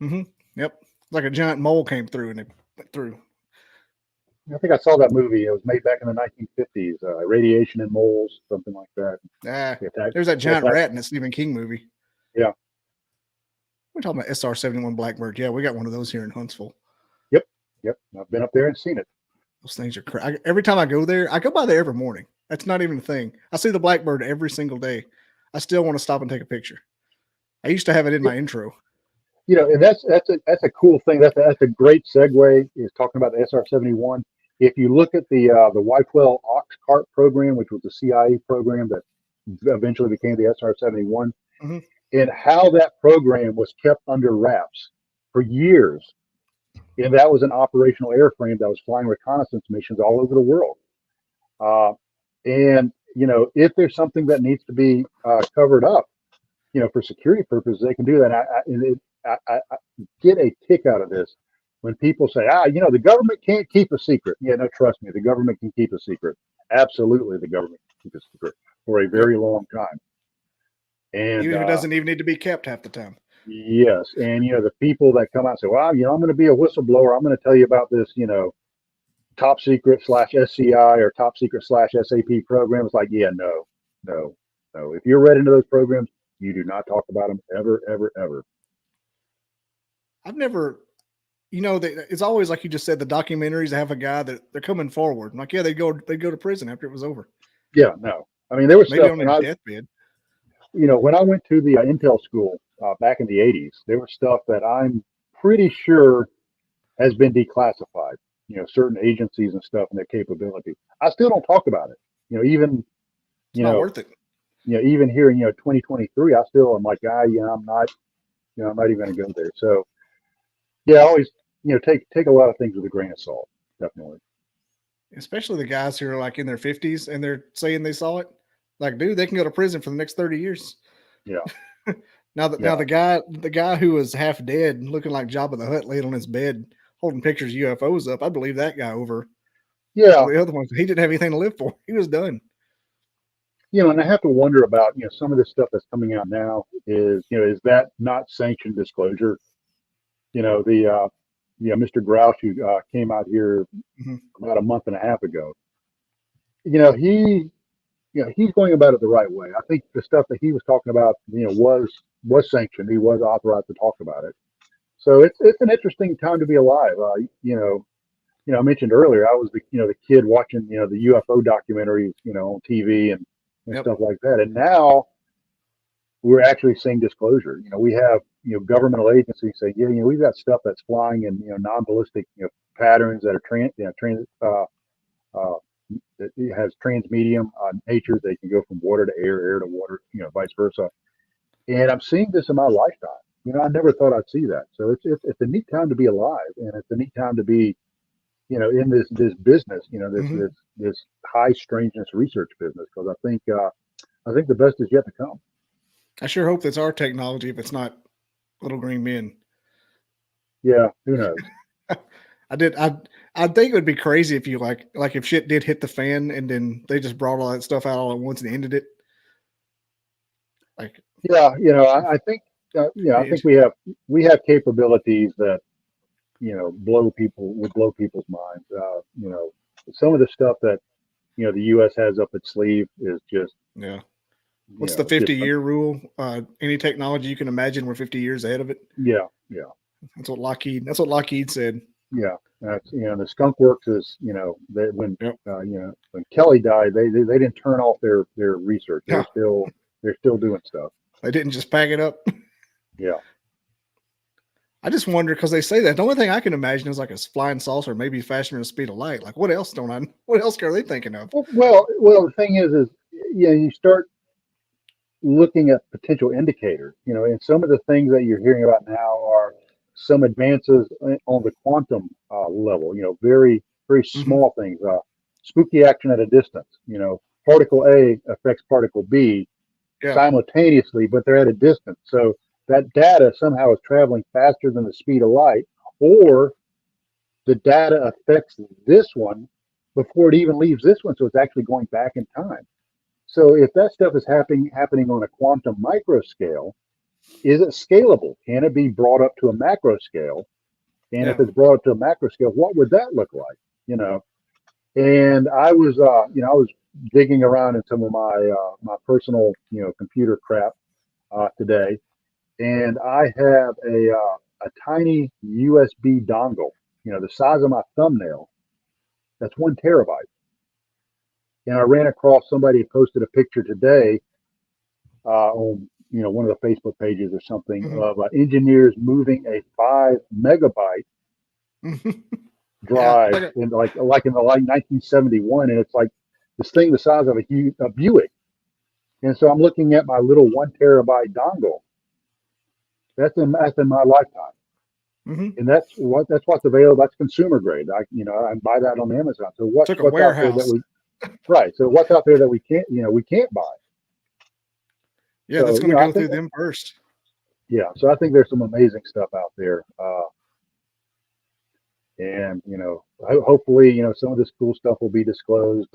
Mm-hmm. Yep, like a giant mole came through and it went through. I think I saw that movie. It was made back in the 1950s. Radiation and Moles, something like that. There's that giant rat in the Stephen King movie. Yeah. We're talking about SR-71 Blackbird. Yeah, we got one of those here in Huntsville. Yep. Yep. I've been up there and seen it. Those things are crazy. Every time I go there, I go by there every morning. That's not even a thing. I see the blackbird every single day. I still want to stop and take a picture. I used to have it in my intro. And that's a cool thing. That's a great segue. Is talking about the SR-71. If you look at the Y-12 Ox Cart program, which was the CIA program that eventually became the SR-71, Mhm. and how that program was kept under wraps for years, and that was an operational airframe that was flying reconnaissance missions all over the world. And if there's something that needs to be covered up, for security purposes, they can do that. I get a kick out of this when people say, the government can't keep a secret. Yeah, no, trust me, the government can keep a secret. Absolutely, the government can keep a secret for a very long time. And even if it doesn't even need to be kept half the time. Yes, and the people that come out and say, well, I'm going to be a whistleblower. I'm going to tell you about this, top secret /SCI or top secret /SAP program. It's like, yeah, no. If you're read into those programs, you do not talk about them ever, ever, ever. I've never, it's always like you just said, the documentaries have a guy that they're coming forward. I'm like, yeah, they'd go to prison after it was over. Yeah, no. I mean, there was maybe stuff on their deathbed. When I went to the Intel school back in the 80s, there was stuff that I'm pretty sure has been declassified. Certain agencies and stuff and their capability. I still don't talk about it. Even it's not worth it. Even here in 2023, I still am like, I'm not even going to go there. So, yeah, always take a lot of things with a grain of salt, definitely. Especially the guys who are like in their 50s and they're saying they saw it. Like, dude, they can go to prison for the next 30 years. Yeah. Now the guy who was half dead, looking like Jabba the Hutt, laid on his bed holding pictures of UFOs up, I believe that guy over. Yeah. The other ones, he didn't have anything to live for. He was done. And I have to wonder about some of this stuff that's coming out now is that not sanctioned disclosure? Mr. Grouch, who came out here about a month and a half ago. He's going about it the right way. I think the stuff that he was talking about, was sanctioned. He was authorized to talk about it. So it's an interesting time to be alive. I mentioned earlier I was the kid watching the UFO documentaries on TV and stuff like that, and now we're actually seeing disclosure. We have governmental agencies saying, we've got stuff that's flying in non-ballistic patterns that are it has transmedium nature. They can go from water to air, air to water, vice versa. And I'm seeing this in my lifetime. I never thought I'd see that. So it's a neat time to be alive, and it's a neat time to be, in this business, this high strangeness research business, because I think the best is yet to come. I sure hope that's our technology if it's not little green men. Yeah, who knows? I think it would be crazy if you like if shit did hit the fan and then they just brought all that stuff out all at once and ended it. Like, yeah, I think I think we have capabilities that blow people's minds. Some of the stuff that the U.S. has up its sleeve is just What's the 50-year rule? Any technology you can imagine, we're 50 years ahead of it. Yeah. That's what Lockheed said. Yeah, that's the Skunk Works is when Kelly died, they didn't turn off their research. They're still doing stuff. They didn't just pack it up. Yeah. I just wonder, because they say that the only thing I can imagine is like a flying saucer, maybe faster than the speed of light. Like, what else are they thinking of? Well, the thing is you start looking at potential indicators, and some of the things that you're hearing about now are some advances on the quantum level, very, very small things, spooky action at a distance, particle A affects particle B simultaneously, but they're at a distance. So that data somehow is traveling faster than the speed of light, or the data affects this one before it even leaves this one. So it's actually going back in time. So if that stuff is happening on a quantum micro scale, is it scalable? Can it be brought up to a macro scale? And if it's brought up to a macro scale, what would that look like? And I was, I was digging around in some of my personal, computer crap today, and I have a tiny USB dongle the size of my thumbnail. That's 1 terabyte. And I ran across somebody who posted a picture today on one of the Facebook pages or something of engineers moving a 5 megabyte drive in like in the 1971, and it's like this thing the size of a Buick. And so I'm looking at my little 1 terabyte dongle. That's in my lifetime. And that's what's available. That's consumer grade. I buy that on Amazon. So what's out there that we right? So what's out there that we can't buy? Yeah, so, that's going to go through them first. Yeah, so I think there's some amazing stuff out there, and hopefully some of this cool stuff will be disclosed.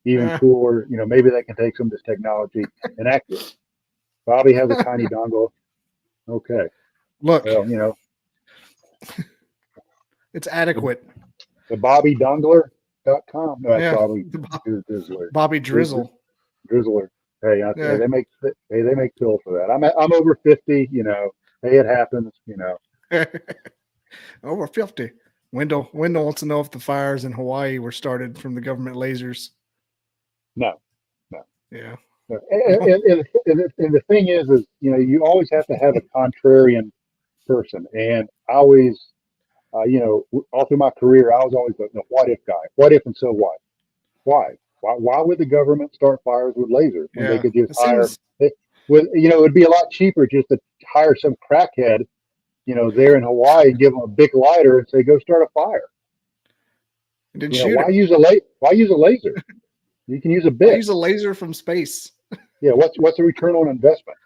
Even cooler, maybe they can take some of this technology and act it. Bobby has a tiny dongle. Okay, look, well, it's adequate. The BobbyDongler.com. No, that's Bobby Drizzle. Drizzler. Hey, they make pills for that. I'm over 50. Hey, it happens. Over 50. Wendell wants to know if the fires in Hawaii were started from the government lasers. No. Yeah. No. And the thing is you always have to have a contrarian person, and I always, all through my career, I was always the what if guy. What if and so what? Why? Why would the government start fires with lasers when they could just hire? It would be a lot cheaper just to hire some crackhead, there in Hawaii and give them a big lighter and say, "Go start a fire." Why use a laser? You can use a bit. Use a laser from space. Yeah. What's the return on investment?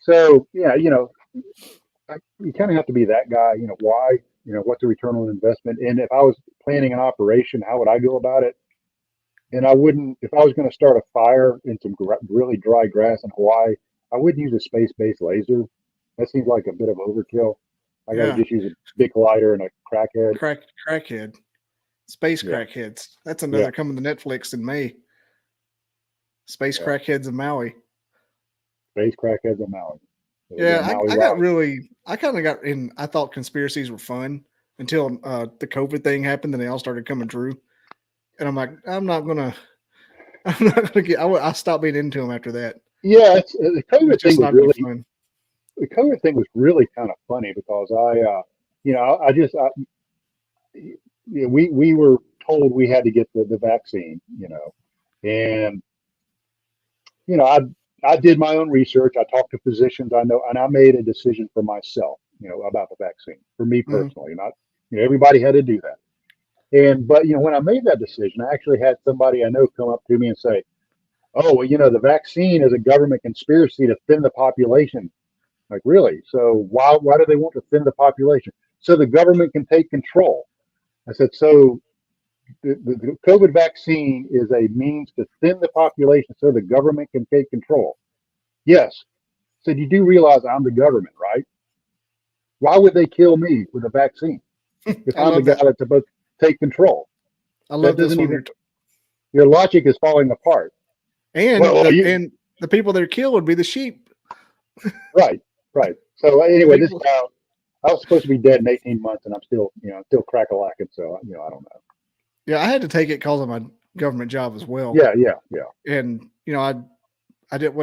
So yeah, you kind of have to be that guy. Why? What's the return on investment? And if I was planning an operation, how would I go about it? And I wouldn't, if I was going to start a fire in some really dry grass in Hawaii, I wouldn't use a space-based laser. That seems like a bit of overkill. I got to just use a big lighter and a crackhead. Crackhead. Space crackheads. That's another coming to Netflix in May. Space crackheads of Maui. Space crackheads of Maui. Yeah, I kind of got in. I thought conspiracies were fun until the COVID thing happened, and they all started coming true. And I'm like, I'm not gonna get. I stopped being into them after that. Yeah, the COVID thing was really fun. The COVID thing was really kind of funny because we were told we had to get the vaccine, and I did my own research. I talked to physicians I know, and I made a decision for myself, about the vaccine for me personally. Not, everybody had to do that. But when I made that decision, I actually had somebody I know come up to me and say, "Oh, well, the vaccine is a government conspiracy to thin the population." Like, really? So why do they want to thin the population? So the government can take control. I said, so the COVID vaccine is a means to thin the population so the government can take control. Yes. I said, you do realize I'm the government, right? Why would they kill me with a vaccine if I'm the guy that's supposed to take control? I love this one. Your logic is falling apart. And and the people that are killed would be the sheep. Right. So anyway, this guy, I was supposed to be dead in 18 months, and I'm still crack-a-lacking. So I don't know. Yeah, I had to take it because of my government job as well. Yeah. And I didn't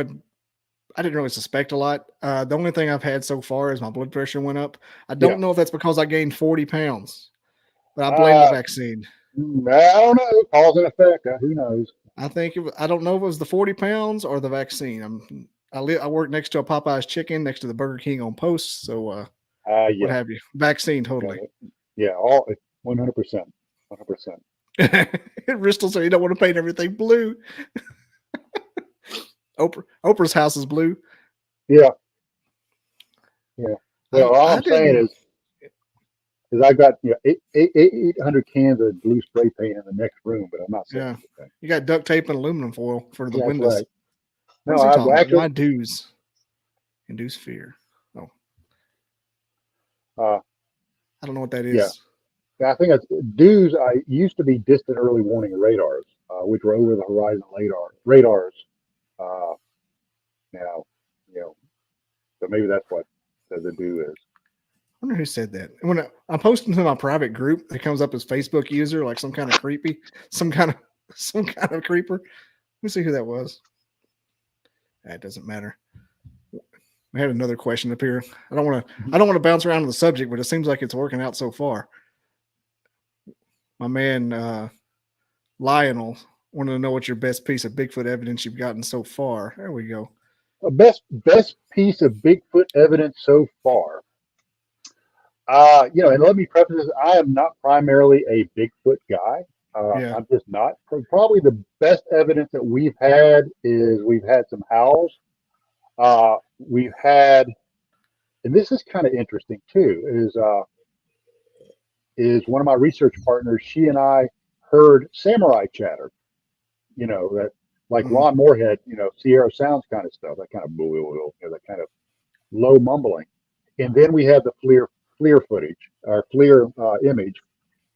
really suspect a lot. The only thing I've had so far is my blood pressure went up. I don't know if that's because I gained 40 pounds, but I blame the vaccine. I don't know. Cause and effect. Who knows? I don't know if it was the 40 pounds or the vaccine. I work next to a Popeye's chicken next to the Burger King on Post. So what have you? Vaccine totally. Yeah, all 100%. 100%. Bristol said you don't want to paint everything blue. Oprah's house is blue. Yeah. Well, all I'm saying is I got 800 cans of blue spray paint in the next room, but I'm not saying anything. You got duct tape and aluminum foil for the windows. Right. No, why dues? Induce fear. Oh. I don't know what that is. Yeah. I think that's dues. I used to be distant early warning radars, which were over the horizon radars. Now, so maybe that's what the do is. wonder who said that. When I'm posting to my private group, it comes up as Facebook user, like some kind of creepy, some kind of creeper. Let me see who that was. That doesn't matter. We had another question up here. I don't want to bounce around on the subject, but it seems like it's working out so far. My man Lionel wanted to know what your best piece of Bigfoot evidence you've gotten so far. There we go. A best piece of Bigfoot evidence so far. And let me preface this: I am not primarily a Bigfoot guy. Yeah. I'm just not. Probably the best evidence that we've had is we've had some howls. We've had, and this is kind of interesting too, is one of my research partners. She and I heard samurai chatter. That like Ron Moorhead, Sierra Sounds kind of stuff. That kind of that kind of low mumbling. And then we had the FLIR footage, or FLIR image.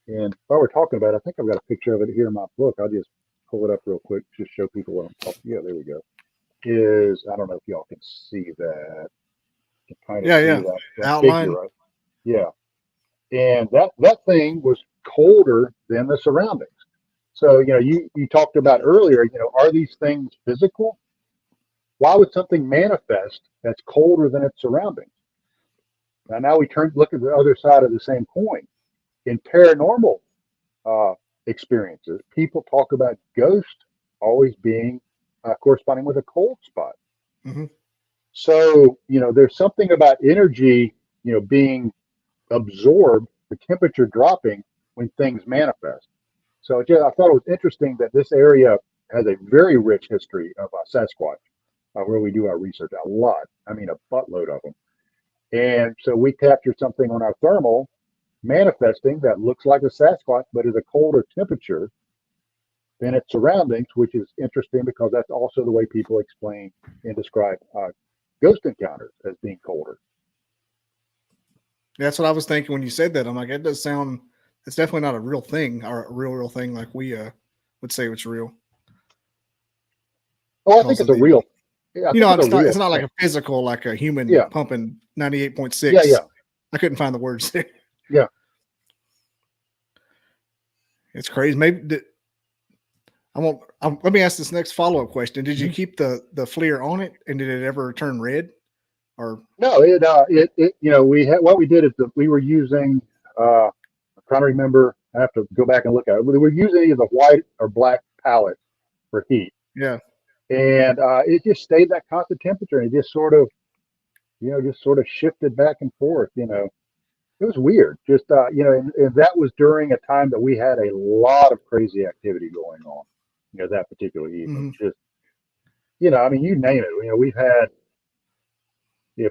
And while we're talking about it, I think I've got a picture of it here in my book. I'll just pull it up real quick, just show people what I'm talking. Yeah, there we go. I don't know if y'all can see that. That outline. Figure, right? Yeah. And that thing was colder than the surroundings. So, you talked about earlier, are these things physical? Why would something manifest that's colder than its surroundings? Now we look at the other side of the same coin. In paranormal experiences, people talk about ghosts always being corresponding with a cold spot. Mm-hmm. So, there's something about energy, being absorbed, the temperature dropping when things manifest. So I thought it was interesting that this area has a very rich history of Sasquatch, where we do our research a lot. I mean, a buttload of them. And so we captured something on our thermal manifesting that looks like a Sasquatch, but is a colder temperature than its surroundings, which is interesting because that's also the way people explain and describe ghost encounters as being colder. That's what I was thinking when you said that. I'm like, it does sound. It's definitely not a real thing, or a real thing like we would say it's real. Oh, I think it's a real. Yeah, it's not like a physical, like a human pumping 98.6. Yeah. I couldn't find the words there. Yeah. It's crazy. Maybe let me ask this next follow-up question. Did you keep the FLIR on it, and did it ever turn red? Or no, what we did is we were using. I'm trying to remember. I have to go back and look at it. We were using either white or black palette for heat. Yeah. And it just stayed that constant temperature, and it just sort of shifted back and forth. It was weird. Just and that was during a time that we had a lot of crazy activity going on. That particular evening. Mm-hmm. Just I mean, you name it. We've had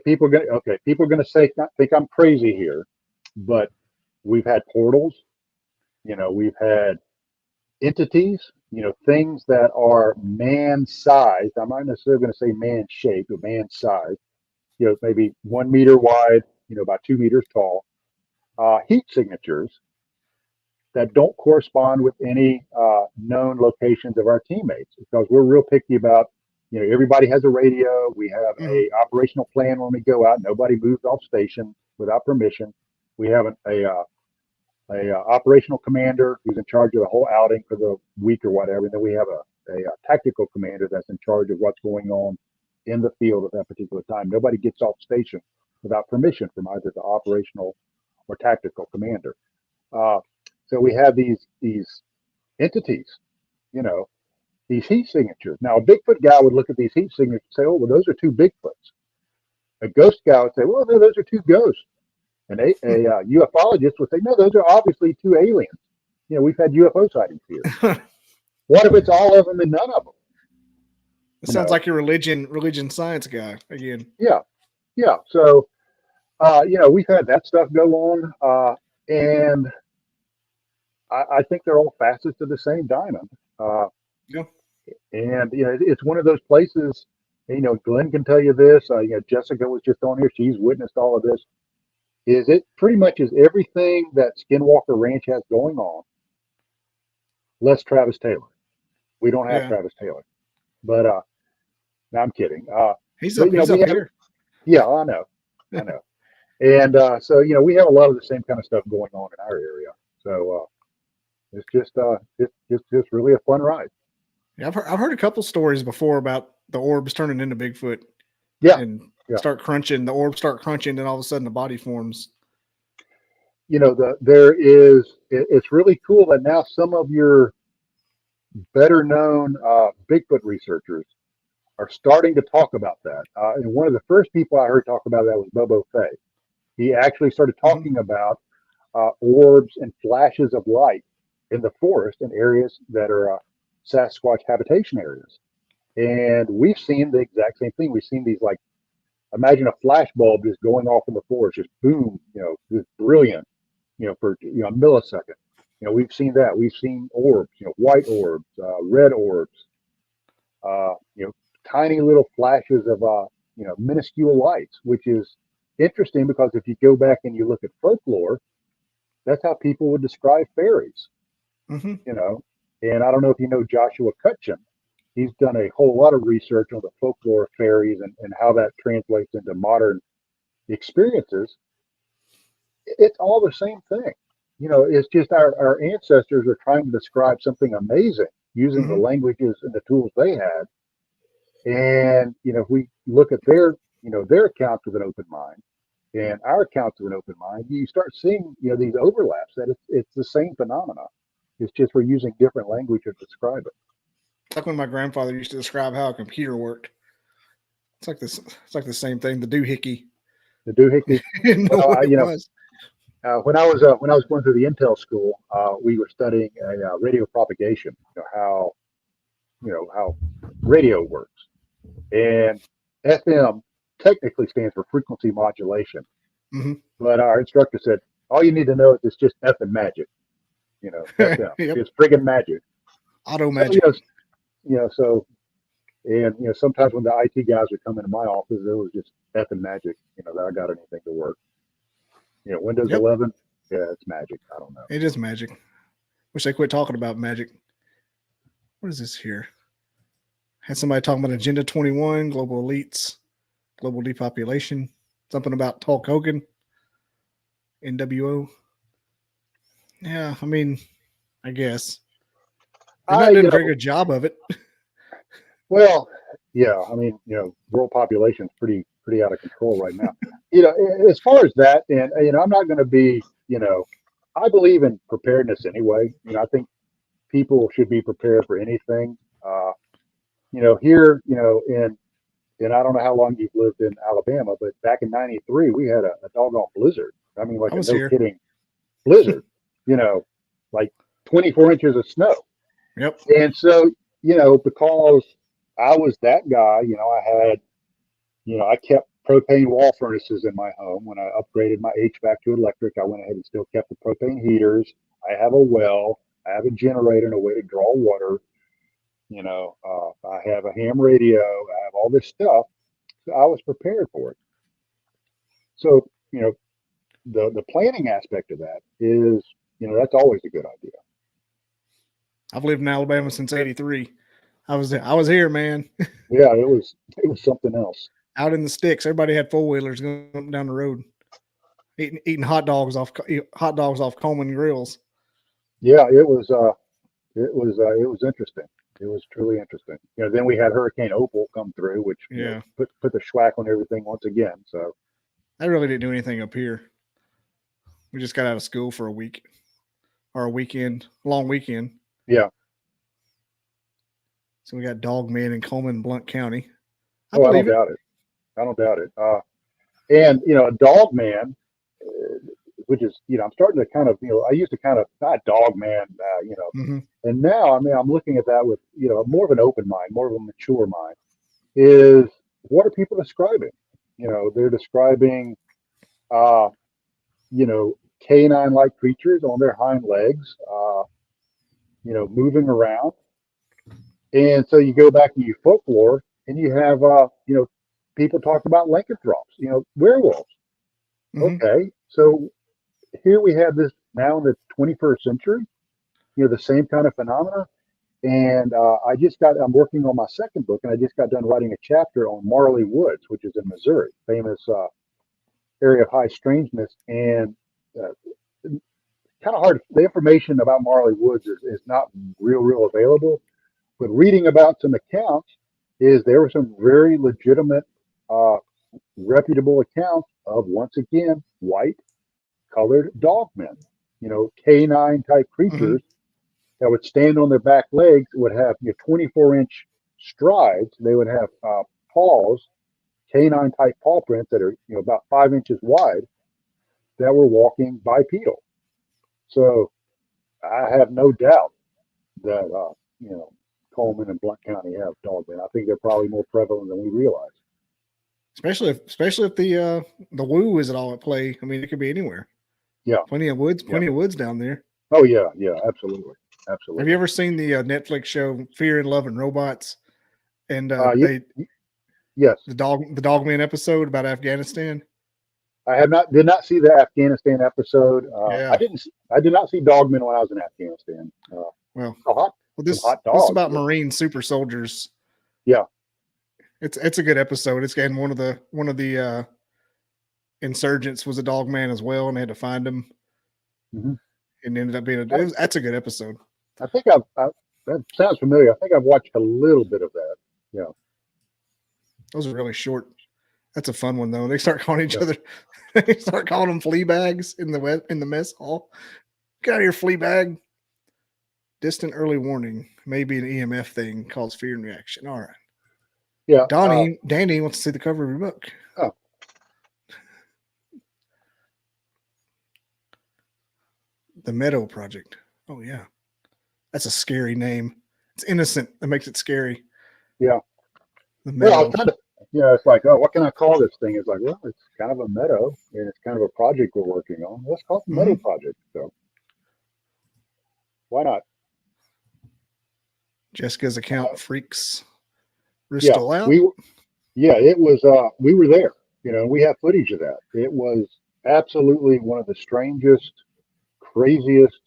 people are gonna say think I'm crazy here, but we've had portals. We've had entities, things that are man-sized. I'm not necessarily going to say man-shaped, but man-sized. Maybe 1 meter wide, about 2 meters tall. Heat signatures that don't correspond with any known locations of our teammates, because we're real picky about. Everybody has a radio. We have a operational plan when we go out. Nobody moves off station without permission. We have a operational commander who's in charge of the whole outing for the week or whatever. And then we have a tactical commander that's in charge of what's going on in the field at that particular time. Nobody gets off station without permission from either the operational or tactical commander. So we have these entities, these heat signatures. Now, a Bigfoot guy would look at these heat signatures and say, oh, well, those are two Bigfoots. A ghost guy would say, well, no, those are two ghosts. And a ufologist would say, no, those are obviously two aliens. We've had UFO sightings here. What if it's all of them and none of them? It sounds like your religion science guy again. Yeah. So, we've had that stuff go on. And I think they're all facets of the same diamond. And, it's one of those places, Glenn can tell you this. Jessica was just on here. She's witnessed all of this. It pretty much is everything that Skinwalker Ranch has going on, less Travis Taylor. We don't have Travis Taylor, but no, I'm kidding. He's up here. Yeah, I know. And so, we have a lot of the same kind of stuff going on in our area. So it's just really a fun ride. Yeah, I've heard a couple stories before about the orbs turning into Bigfoot. Yeah, And yeah. start crunching. The orbs start crunching, and all of a sudden the body forms. It's really cool that now some of your better known Bigfoot researchers are starting to talk about that. And one of the first people I heard talk about that was Bobo Fay. He actually started talking about orbs and flashes of light in the forest in areas that are Sasquatch habitation areas. And we've seen the exact same thing. We've seen these, like, imagine a flash bulb just going off in the forest, just boom, just brilliant, for a millisecond. We've seen that. We've seen orbs, white orbs, red orbs, tiny little flashes of minuscule lights, which is interesting because if you go back and you look at folklore, that's how people would describe fairies. Mm-hmm. And I don't know if you know Joshua Cutchin. He's done a whole lot of research on the folklore of fairies and how that translates into modern experiences. It's all the same thing. It's just our ancestors are trying to describe something amazing using the languages and the tools they had. And, if we look at their accounts with an open mind and our accounts with an open mind, you start seeing, these overlaps, that it's the same phenomena. It's just we're using different language to describe it. It's like when my grandfather used to describe how a computer worked. It's like this. It's like the same thing. The doohickey. The doohickey. When I was going through the Intel school, we were studying radio propagation. How radio works, and FM technically stands for frequency modulation. Mm-hmm. But our instructor said all you need to know is it's just F and magic. FM. Yep. It's friggin' magic. Auto magic. So, and sometimes when the IT guys would come into my office, it was just F and magic. That I got anything to work. Windows 11, yeah, it's magic. I don't know. It is magic. Wish they quit talking about magic. What is this here? Had somebody talking about Agenda 21, global elites, global depopulation, something about Hulk Hogan, NWO. Yeah, I mean, I guess. They're not doing a very good job of it. Well, yeah, I mean, world population is pretty out of control right now. As far as that, and I'm not going to be, I believe in preparedness anyway. I think people should be prepared for anything. Here, and I don't know how long you've lived in Alabama, but back in '93, we had a doggone blizzard. I mean, like a no kidding blizzard. Like 24 inches of snow. Yep. And so, because I was that guy, I kept propane wall furnaces in my home. When I upgraded my HVAC to electric, I went ahead and still kept the propane heaters. I have a well, I have a generator and a way to draw water. I have a ham radio, I have all this stuff. So I was prepared for it. So, the planning aspect of that is, that's always a good idea. I've lived in Alabama since '83. I was here, man. Yeah, it was something else. Out in the sticks, everybody had 4-wheelers going up down the road, eating hot dogs off Coleman grills. Yeah, it was interesting. It was truly interesting. Then we had Hurricane Opal come through, which put the schwack on everything once again. So I really didn't do anything up here. We just got out of school for a week or a weekend, long weekend. Yeah. So we got Dog Man in Coleman, Blount County. I don't doubt it. And a Dog Man, which is, I'm starting to kind of, I used to kind of, not Dog Man, and now, I mean, I'm looking at that with, more of an open mind, more of a mature mind, is what are people describing? They're describing, canine-like creatures on their hind legs, moving around. And so you go back to your folklore and you have, people talk about lycanthropes, werewolves. Mm-hmm. Okay. So here we have this now in the 21st century, the same kind of phenomena. And I'm working on my second book, and I just got done writing a chapter on Marley Woods, which is in Missouri, famous area of high strangeness, and kind of hard. The information about Marley Woods is not real available, but reading about some accounts is there were some very legitimate, reputable accounts of, once again, white colored dogmen, canine type creatures that would stand on their back legs, would have 24-inch strides. They would have paws, canine type paw prints that are about 5 inches wide, that were walking bipedal. So I have no doubt that Coleman and Blount County have dogmen. I think they're probably more prevalent than we realize. Especially if the woo is at all at play. I mean, it could be anywhere. Yeah, plenty of woods down there. Oh yeah, absolutely. Have you ever seen the Netflix show Fear and Love and Robots? And yes, the Dogman episode about Afghanistan. I did not see the Afghanistan episode. Yeah. I did not see Dogman when I was in Afghanistan. This is about Marine super soldiers. Yeah, it's a good episode. It's again one of the insurgents was a dogman as well, and they had to find him. Mm-hmm. And ended up being that's a good episode. I think that sounds familiar. I think I've watched a little bit of that. Yeah, those are really short. That's a fun one though. They start calling each other. They start calling them flea bags in the mess hall. Get out of here, flea bag. Distant early warning. Maybe an EMF thing causes fear and reaction. All right. Yeah. Danny wants to see the cover of your book. Oh. The Meadow Project. Oh yeah. That's a scary name. It's innocent. That makes it scary. Yeah. The Meadow. Well, it's like, what can I call this thing? It's like, well, it's kind of a meadow, and it's kind of a project we're working on. Let's call it the Meadow Project. So why not? Jessica's account freaks. Yeah, out. It was. We were there. We have footage of that. It was absolutely one of the strangest, craziest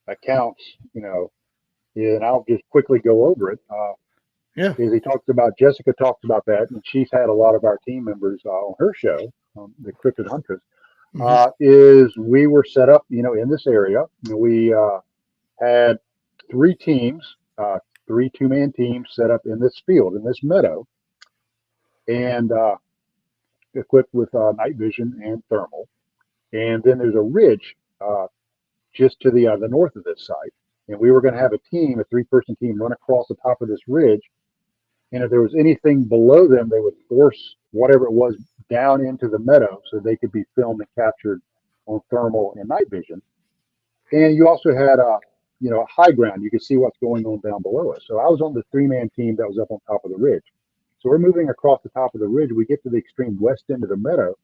accounts. And I'll just quickly go over it. Jessica talks about that, and she's had a lot of our team members on her show, the Cryptid Huntress. Is we were set up, in this area. We had 3 teams, 3 2-man teams set up in this field, in this meadow, and equipped with night vision and thermal. And then there's a ridge just to the north of this site. And we were going to have a 3-person team, run across the top of this ridge. And if there was anything below them, they would force whatever it was down into the meadow so they could be filmed and captured on thermal and night vision. And you also had a high ground. You could see what's going on down below us. So I was on the 3-man team that was up on top of the ridge. So we're moving across the top of the ridge. We get to the extreme west end of the meadow,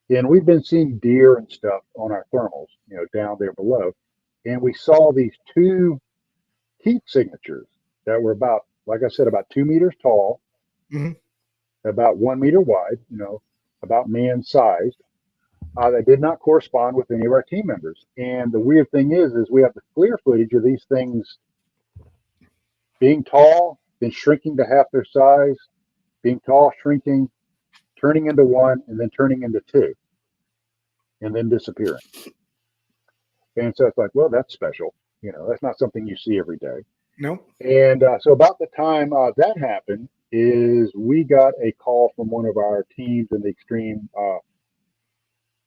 and we've been seeing deer and stuff on our thermals, down there below. And we saw these 2 heat signatures that were about, like I said, about 2 meters tall, about 1 meter wide, about man-sized. That did not correspond with any of our team members. And the weird thing is we have the clear footage of these things being tall, then shrinking to half their size, being tall, shrinking, turning into 1, and then turning into 2, and then disappearing. And so it's like, well, that's special. That's not something you see every day. Nope. And so about the time that happened is we got a call from one of our teams in the extreme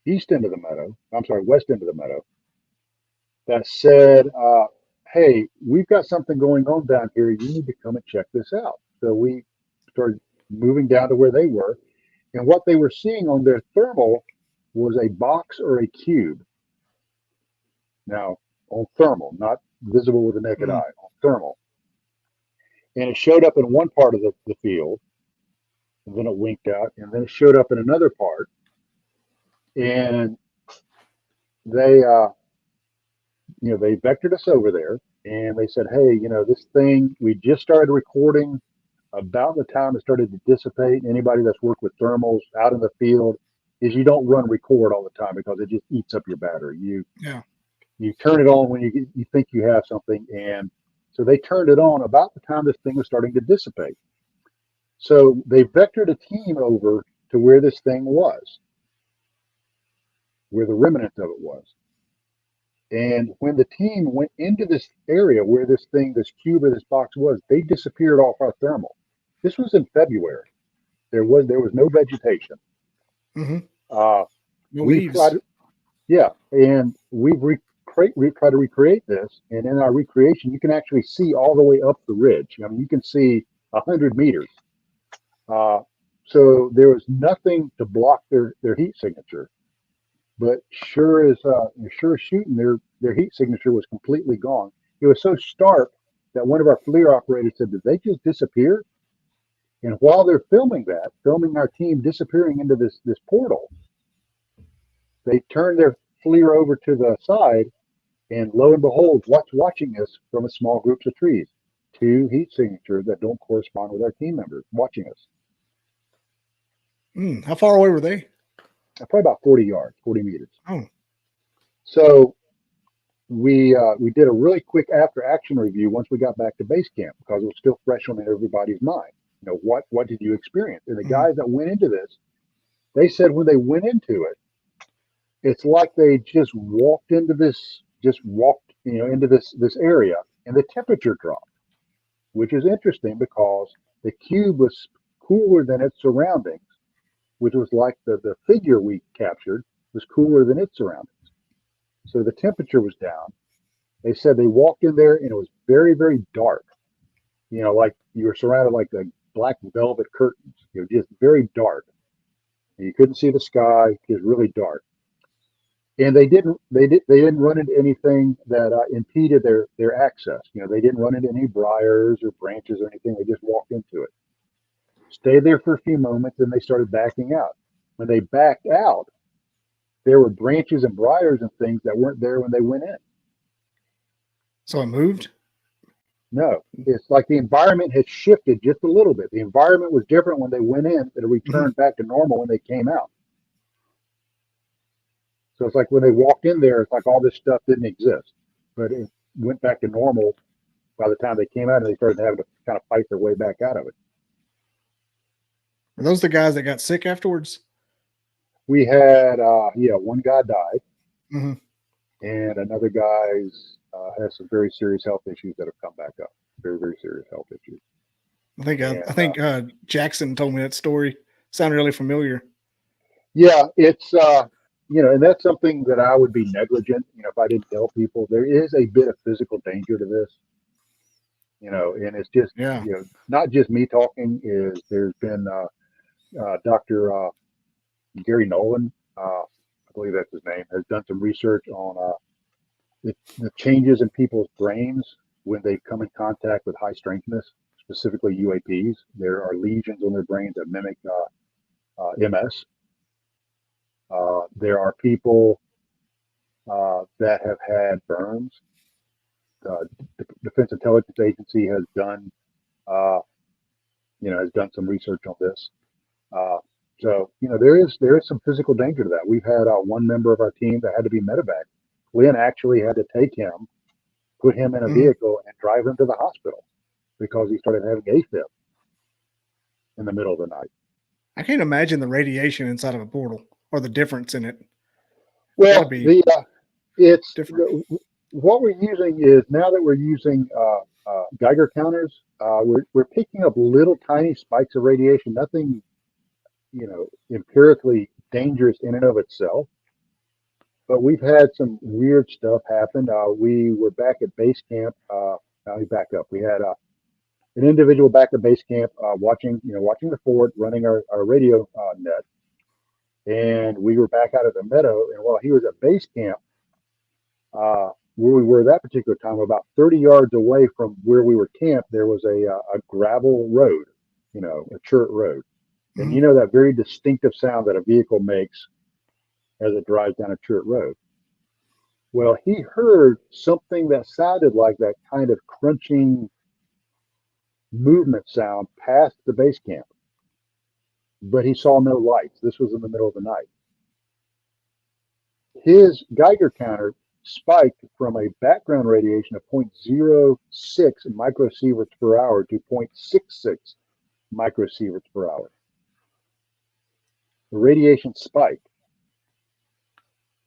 west end of the meadow, that said, hey, we've got something going on down here. You need to come and check this out. So we started moving down to where they were. And what they were seeing on their thermal was a box or a cube. Now, on thermal, not visible with the naked eye, on thermal. And it showed up in one part of the field, and then it winked out, and then it showed up in another part. And they, they vectored us over there, and they said, hey, this thing, we just started recording about the time it started to dissipate. Anybody that's worked with thermals out in the field is you don't run record all the time because it just eats up your battery. You turn it on when you think you have something. And so they turned it on about the time this thing was starting to dissipate. So they vectored a team over to where this thing was, where the remnant of it was. And when the team went into this area where this cube or this box was, they disappeared off our thermal. This was in February. There was no vegetation. Mm-hmm. No We leaves. tried, yeah, and we've tried to recreate this. And in our recreation, you can actually see all the way up the ridge. I mean, you can see 100 meters. So there was nothing to block their heat signature. But sure as shooting, their heat signature was completely gone. It was so stark that one of our FLIR operators said, "Did they just disappear?" And while they're filming our team disappearing into this portal, they turned their FLIR over to the side, and lo and behold, what's watching us from a small groups of trees? 2 heat signatures that don't correspond with our team members watching us. How far away were they? Probably about 40 yards, 40 meters. Oh. So we did a really quick after action review once we got back to base camp, because it was still fresh on everybody's mind. You know, what did you experience? And the guys that went into this, they said when they went into it, it's like they just walked into this area, and the temperature dropped, which is interesting because the cube was cooler than its surroundings, which was like the figure we captured was cooler than its surroundings. So the temperature was down. They said they walked in there and it was very, very dark. You know, like you were surrounded like the black velvet curtains. It was just very dark. And you couldn't see the sky. It was really dark. And they didn't run into anything that impeded their access. You know, they didn't run into any briars or branches or anything. They just walked into it. Stayed there for a few moments, and they started backing out. When they backed out, there were branches and briars and things that weren't there when they went in. So it moved? No, it's like the environment has shifted just a little bit. The environment was different when they went in, but it returned back to normal when they came out. So it's like when they walked in there, it's like all this stuff didn't exist, but it went back to normal by the time they came out, and they started having to kind of fight their way back out of it. Are those the guys that got sick afterwards? We had, one guy died, Mm-hmm. and another guy's has some very serious health issues that have come back up. Very, very serious health issues. I think Jackson told me that story. Sounded really familiar. Yeah, it's and that's something that I would be negligent, if I didn't tell people. There is a bit of physical danger to this, and it's just, not just me talking. There's been Dr. Gary Nolan, I believe that's his name, has done some research on the changes in people's brains when they come in contact with high strangeness, specifically UAPs. There are lesions on their brains that mimic MS. There are people that have had burns. The Defense Intelligence Agency has done, some research on this. So there is some physical danger to that. We've had one member of our team that had to be medevac. Lynn actually had to take him, put him in a vehicle, and drive him to the hospital because he started having AFib in the middle of the night. I can't imagine the radiation inside of a portal or the difference in it. Well, it's different. What we're using is, now that we're using Geiger counters, we're picking up little tiny spikes of radiation. Nothing, empirically dangerous in and of itself. But we've had some weird stuff happen. We were back at base camp. Let me back up. We had an individual back at base camp watching the fort, running our radio net. And we were back out at the meadow. And while he was at base camp, where we were that particular time, about 30 yards away from where we were camped, there was a gravel road, a chert road. And that very distinctive sound that a vehicle makes as it drives down a chert road. Well, he heard something that sounded like that kind of crunching movement sound past the base camp, but he saw no lights. This was in the middle of the night. His Geiger counter spiked from a background radiation of 0.06 microsieverts per hour to 0.66 microsieverts per hour. the radiation spike,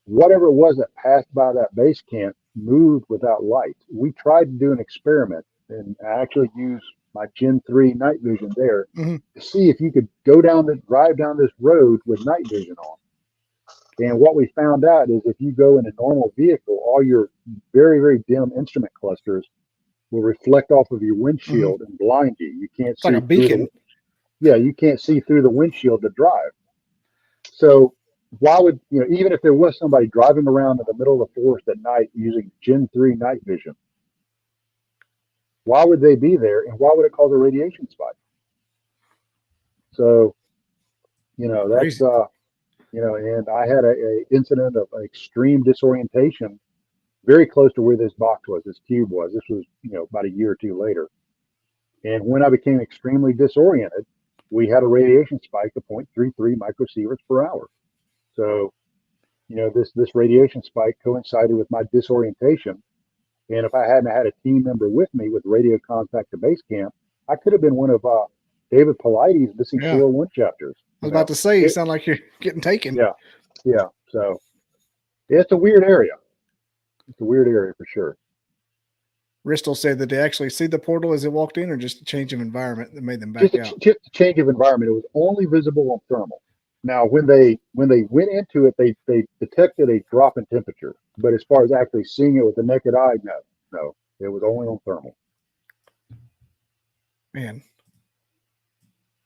whatever it was that passed by that base camp moved without light. We tried to do an experiment, and I actually used my Gen 3 night vision there Mm-hmm. to see if you could drive down this road with night vision on. And what we found out is if you go in a normal vehicle, all your very, very dim instrument clusters will reflect off of your windshield and blind you. You can't It's like see a beacon. you can't see through the windshield to drive. So why would, even if there was somebody driving around in the middle of the forest at night using Gen 3 night vision, why would they be there, and why would it cause a radiation spike? So, that's, Crazy. and I had a incident of extreme disorientation very close to where this box was, this cube was. This was, about a year or two later. And when I became extremely disoriented, we had a radiation spike of 0.33 microsieverts per hour. So, this radiation spike coincided with my disorientation. And if I hadn't had a team member with me with radio contact to base camp, I could have been one of David Paulides' missing 401 chapters. I was about to say, you sound like you're getting taken. Yeah. So it's a weird area. It's a weird area for sure. Ristel said that they actually see the portal as it walked in, or just a change of environment that made them back out. Just a change of environment. It was only visible on thermal. Now, when they went into it, they detected a drop in temperature. But as far as actually seeing it with the naked eye, no, it was only on thermal. Man,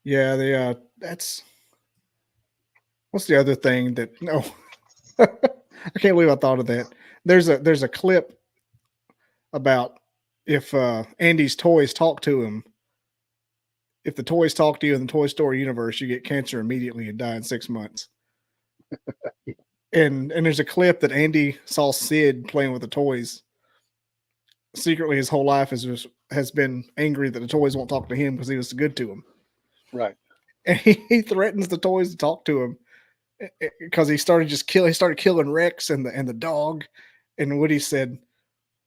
yeah, that's. What's the other thing that? No, I can't believe I thought of that. There's a clip about if Andy's toys talk to him. If the toys talk to you in the Toy Story universe, you get cancer immediately and die in 6 months. and there's a clip that Andy saw Sid playing with the toys. Secretly, his whole life has been angry that the toys won't talk to him because he was good to them. Right. And he threatens the toys to talk to him because he started killing Rex and the dog. And Woody said,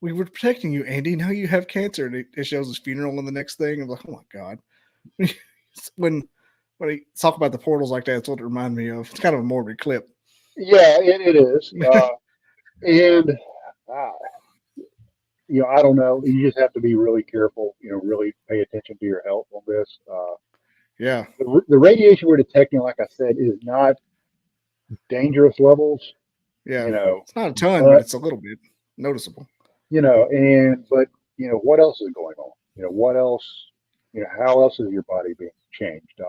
"We were protecting you, Andy. Now you have cancer." And it shows his funeral in the next thing. I'm like, oh my God. when he talk about the portals like that, that's what it reminded me of. It's kind of a morbid clip. Yeah, it is. And I don't know. You just have to be really careful. Really pay attention to your health on this. Yeah. The radiation we're detecting, like I said, is not dangerous levels. Yeah. It's not a ton, but it's a little bit noticeable. But what else is going on? What else? How else is your body being changed?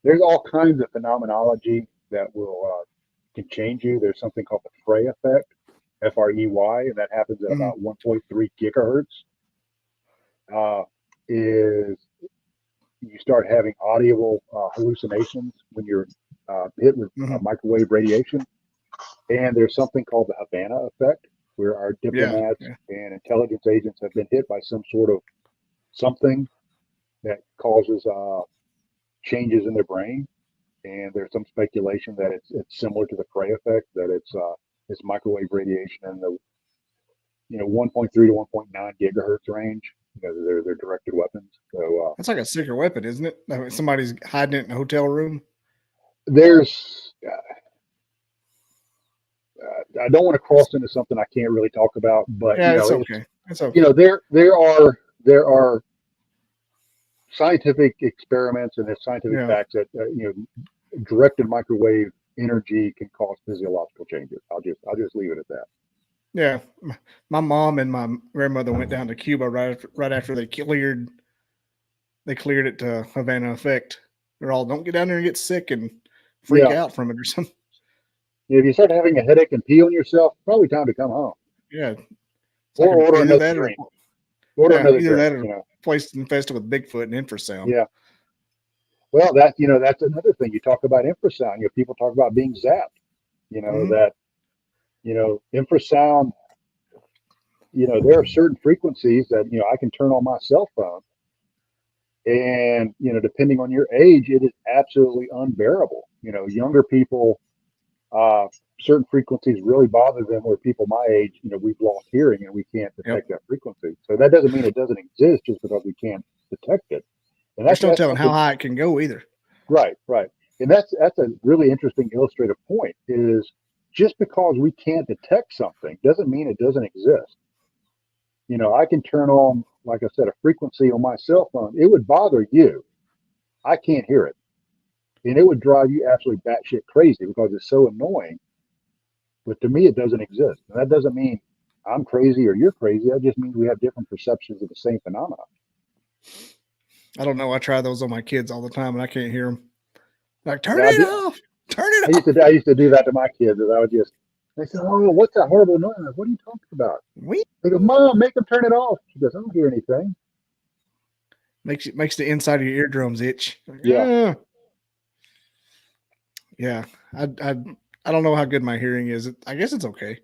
There's all kinds of phenomenology that can change you. There's something called the Frey effect, Frey, and that happens at about 1.3 gigahertz. Is you start having audible hallucinations when you're hit with microwave radiation. And there's something called the Havana effect, where our diplomats and intelligence agents have been hit by some sort of something that causes changes in their brain. And there's some speculation that it's similar to the Frey effect, that it's microwave radiation in the 1.3 to 1.9 gigahertz range. They're directed weapons. So that's like a secret weapon, isn't it? I mean, somebody's hiding it in a hotel room. There's I don't want to cross into something I can't really talk about, but it's okay. It's okay. There are scientific experiments and there's scientific facts that directed microwave energy can cause physiological changes. I'll just leave it at that. Yeah, my mom and my grandmother went down to Cuba right after they cleared it to Havana effect. They're all, don't get down there and get sick and freak out from it or something. If you start having a headache and pee on yourself, probably time to come home. Yeah. Or order another drink. Order either that or a place infested with Bigfoot and infrasound. Yeah. Well, that's another thing. You talk about infrasound. People talk about being zapped. That infrasound. There are certain frequencies that I can turn on my cell phone, and depending on your age, it is absolutely unbearable. Younger people, certain frequencies really bother them, where people my age, we've lost hearing and we can't detect that frequency. So that doesn't mean it doesn't exist just because we can't detect it. And that's not telling how high it can go either. Right. And that's a really interesting illustrative point. Is just because we can't detect something doesn't mean it doesn't exist. You know, I can turn on, like I said, a frequency on my cell phone. It would bother you. I can't hear it, and it would drive you absolutely batshit crazy because it's so annoying. But to me, it doesn't exist. And that doesn't mean I'm crazy or you're crazy. That just means we have different perceptions of the same phenomenon. I don't know. I try those on my kids all the time, and I can't hear them. Like, turn it off. Turn it off. I used to do that to my kids. Is I would just, they said, "Oh, what's that horrible noise? What are you talking about?" They go, "Mom, make them turn it off." She goes, "I don't hear anything." Makes the inside of your eardrums itch. Like, yeah. Yeah. I don't know how good my hearing is. I guess it's okay.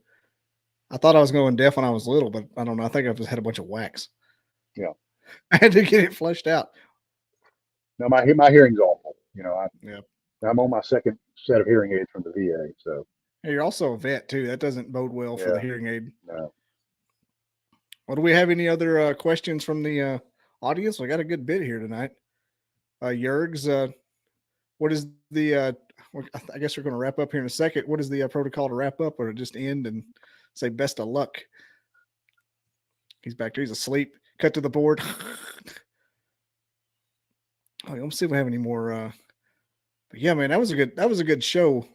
I thought I was going deaf when I was little, but I don't know. I think I've just had a bunch of wax. Yeah. I had to get it flushed out. No, my hearing's awful. You know, I'm on my second set of hearing aids from the VA. So hey, you're also a vet too. That doesn't bode well for the hearing aid. No. Well, do we have any other questions from the audience? We got a good bit here tonight. Yergs, what is the? I guess we're going to wrap up here in a second. What is the protocol to wrap up, or to just end and say best of luck? He's back there. He's asleep. Cut to the board. Oh, let's see if we have any more. But yeah, man, that was a good show.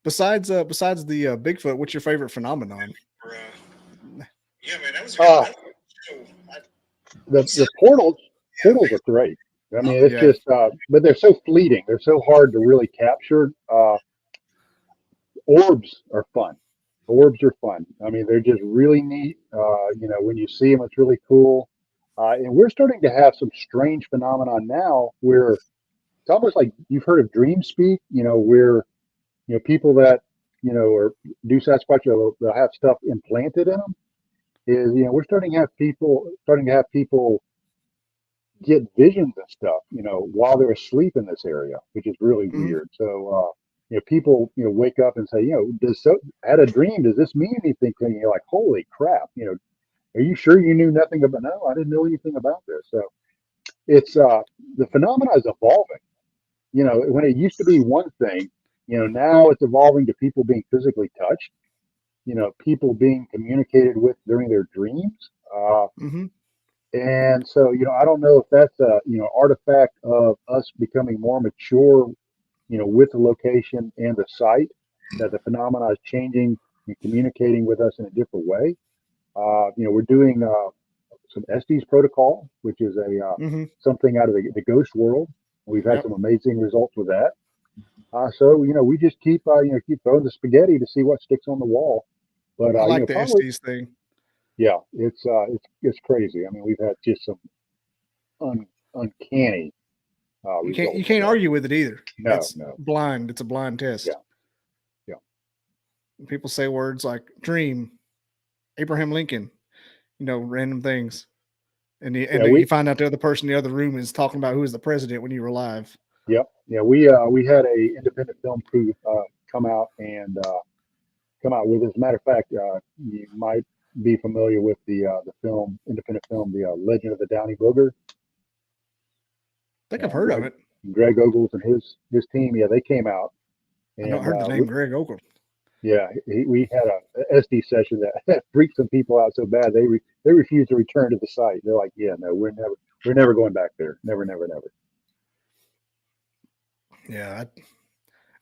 Besides the Bigfoot, what's your favorite phenomenon? Yeah, man, that was a good show. The portals are great. I mean, it's just, but they're so fleeting. They're so hard to really capture. Orbs are fun. Orbs are fun. I mean, they're just really neat. You know, when you see them, it's really cool. And we're starting to have some strange phenomenon now where it's almost like you've heard of dream speak, you know, where, you know, people that, you know, or do Sasquatch, they'll have stuff implanted in them. Is, you know, we're starting to have people get visions and stuff, you know, while they're asleep in this area, which is really weird. So, you know, people, you know, wake up and say, you know, had a dream, does this mean anything? And you're like, holy crap, you know, are you sure you knew nothing about? No, I didn't know anything about this. So it's the phenomena is evolving. You know, when it used to be one thing, you know, now it's evolving to people being physically touched, you know, people being communicated with during their dreams. And so, you know, I don't know if that's a, you know, artifact of us becoming more mature, you know, with the location and the site, that the phenomena is changing and communicating with us in a different way. You know, we're doing some Estes protocol, which is a something out of the ghost world. We've had some amazing results with that. So, you know, we just keep throwing the spaghetti to see what sticks on the wall. But I like you know, the Estes thing. Yeah, it's crazy. I mean, we've had just some uncanny. You can't argue with it either. No, it's blind. It's a blind test. Yeah. People say words like dream, Abraham Lincoln, you know, random things, and you find out the other person in the other room is talking about who was the president when you were alive. Yep. Yeah, we had a independent film crew come out with. As a matter of fact, you might be familiar with the independent film, The Legend of the Downey Booger. I think I've heard of it. Greg Ogles and his team, they came out. And, I've heard the name Greg Ogles. Yeah, we had a SD session that freaked some people out so bad they refused to return to the site. They're like, yeah, no, we're never going back there. Never. Yeah,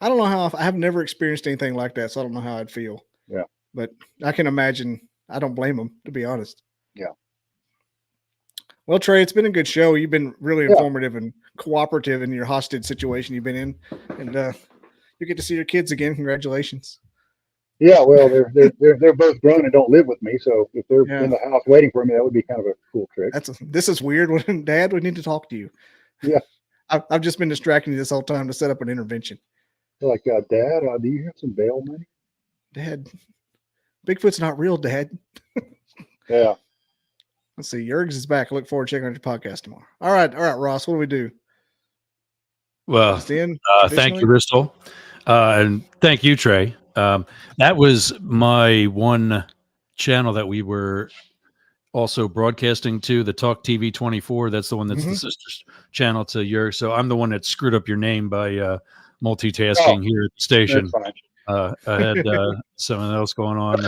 I don't know how. I have never experienced anything like that, so I don't know how I'd feel. Yeah, but I can imagine. I don't blame them, to be honest. Yeah. Well, Trey, it's been a good show. You've been really informative and cooperative in your hostage situation you've been in, and you get to see your kids again. Congratulations. Yeah, well, they're both grown and don't live with me, so if they're in the house waiting for me, that would be kind of a cool trick. This is weird. Dad, we need to talk to you. Yeah, I've just been distracting you this whole time to set up an intervention. They're like, Dad, do you have some bail money? Dad, Bigfoot's not real, Dad. Yeah. Let's see. Yergs is back. I look forward to checking out your podcast tomorrow. All right, Ross. What do we do? Well, thank you, Bristol, and thank you, Trey. That was my one channel that we were also broadcasting to the Talk TV 24. That's the one that's the sister channel to yours. So I'm the one that screwed up your name by multitasking here at the station. I had something else going on.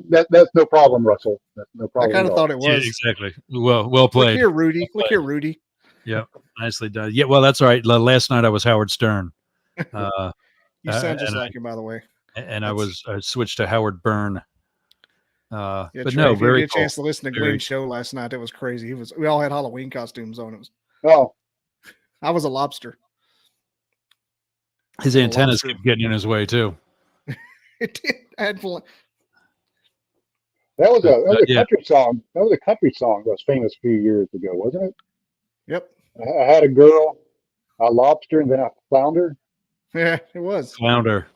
That's no problem, Russell. That's no problem. I kind of thought it was. Yeah, exactly. Well played. Look here, Rudy. Look here, Rudy. Yeah, nicely done. Yeah, well, that's all right. Last night I was Howard Stern. You sound just like him, by the way. And I switched to Howard Byrne. Yeah, but Trey, no, if you very get a chance to listen to Glenn's show last night, it was crazy. We all had Halloween costumes on. I was a lobster. His antennas kept getting in his way too. It did. I had fun. That was a country song. That was a country song that was famous a few years ago, wasn't it? Yep. I had a girl, a lobster, and then a flounder. Yeah, it was. Flounder.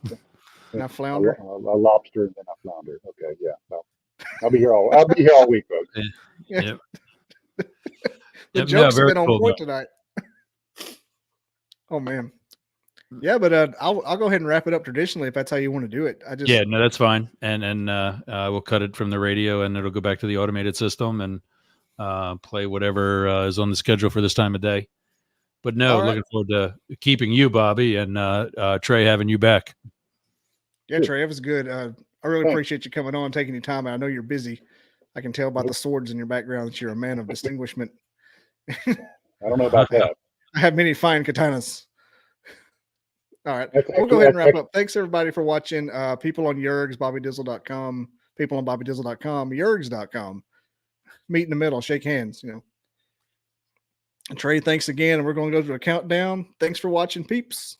Now flounder. A lobster and then a flounder. Okay, yeah. No. I'll be here all week, folks. Yeah. The jokes have been on point tonight. Oh man. Yeah, but I'll go ahead and wrap it up traditionally if that's how you want to do it. No, that's fine. And we'll cut it from the radio and it'll go back to the automated system and play whatever is on the schedule for this time of day. But no, looking forward to keeping you, Bobby, and Trey, having you back. Yeah, Trey, it was good. I really appreciate you coming on, taking your time. I know you're busy. I can tell by the swords in your background that you're a man of distinguishment. I don't know about that. I have many fine katanas. All right. We'll go ahead and wrap up. Thanks, everybody, for watching. People on Yergs, BobbyDizzle.com. People on BobbyDizzle.com. Yergs.com. Meet in the middle. Shake hands, And Trey, thanks again. And we're going to go to a countdown. Thanks for watching, peeps.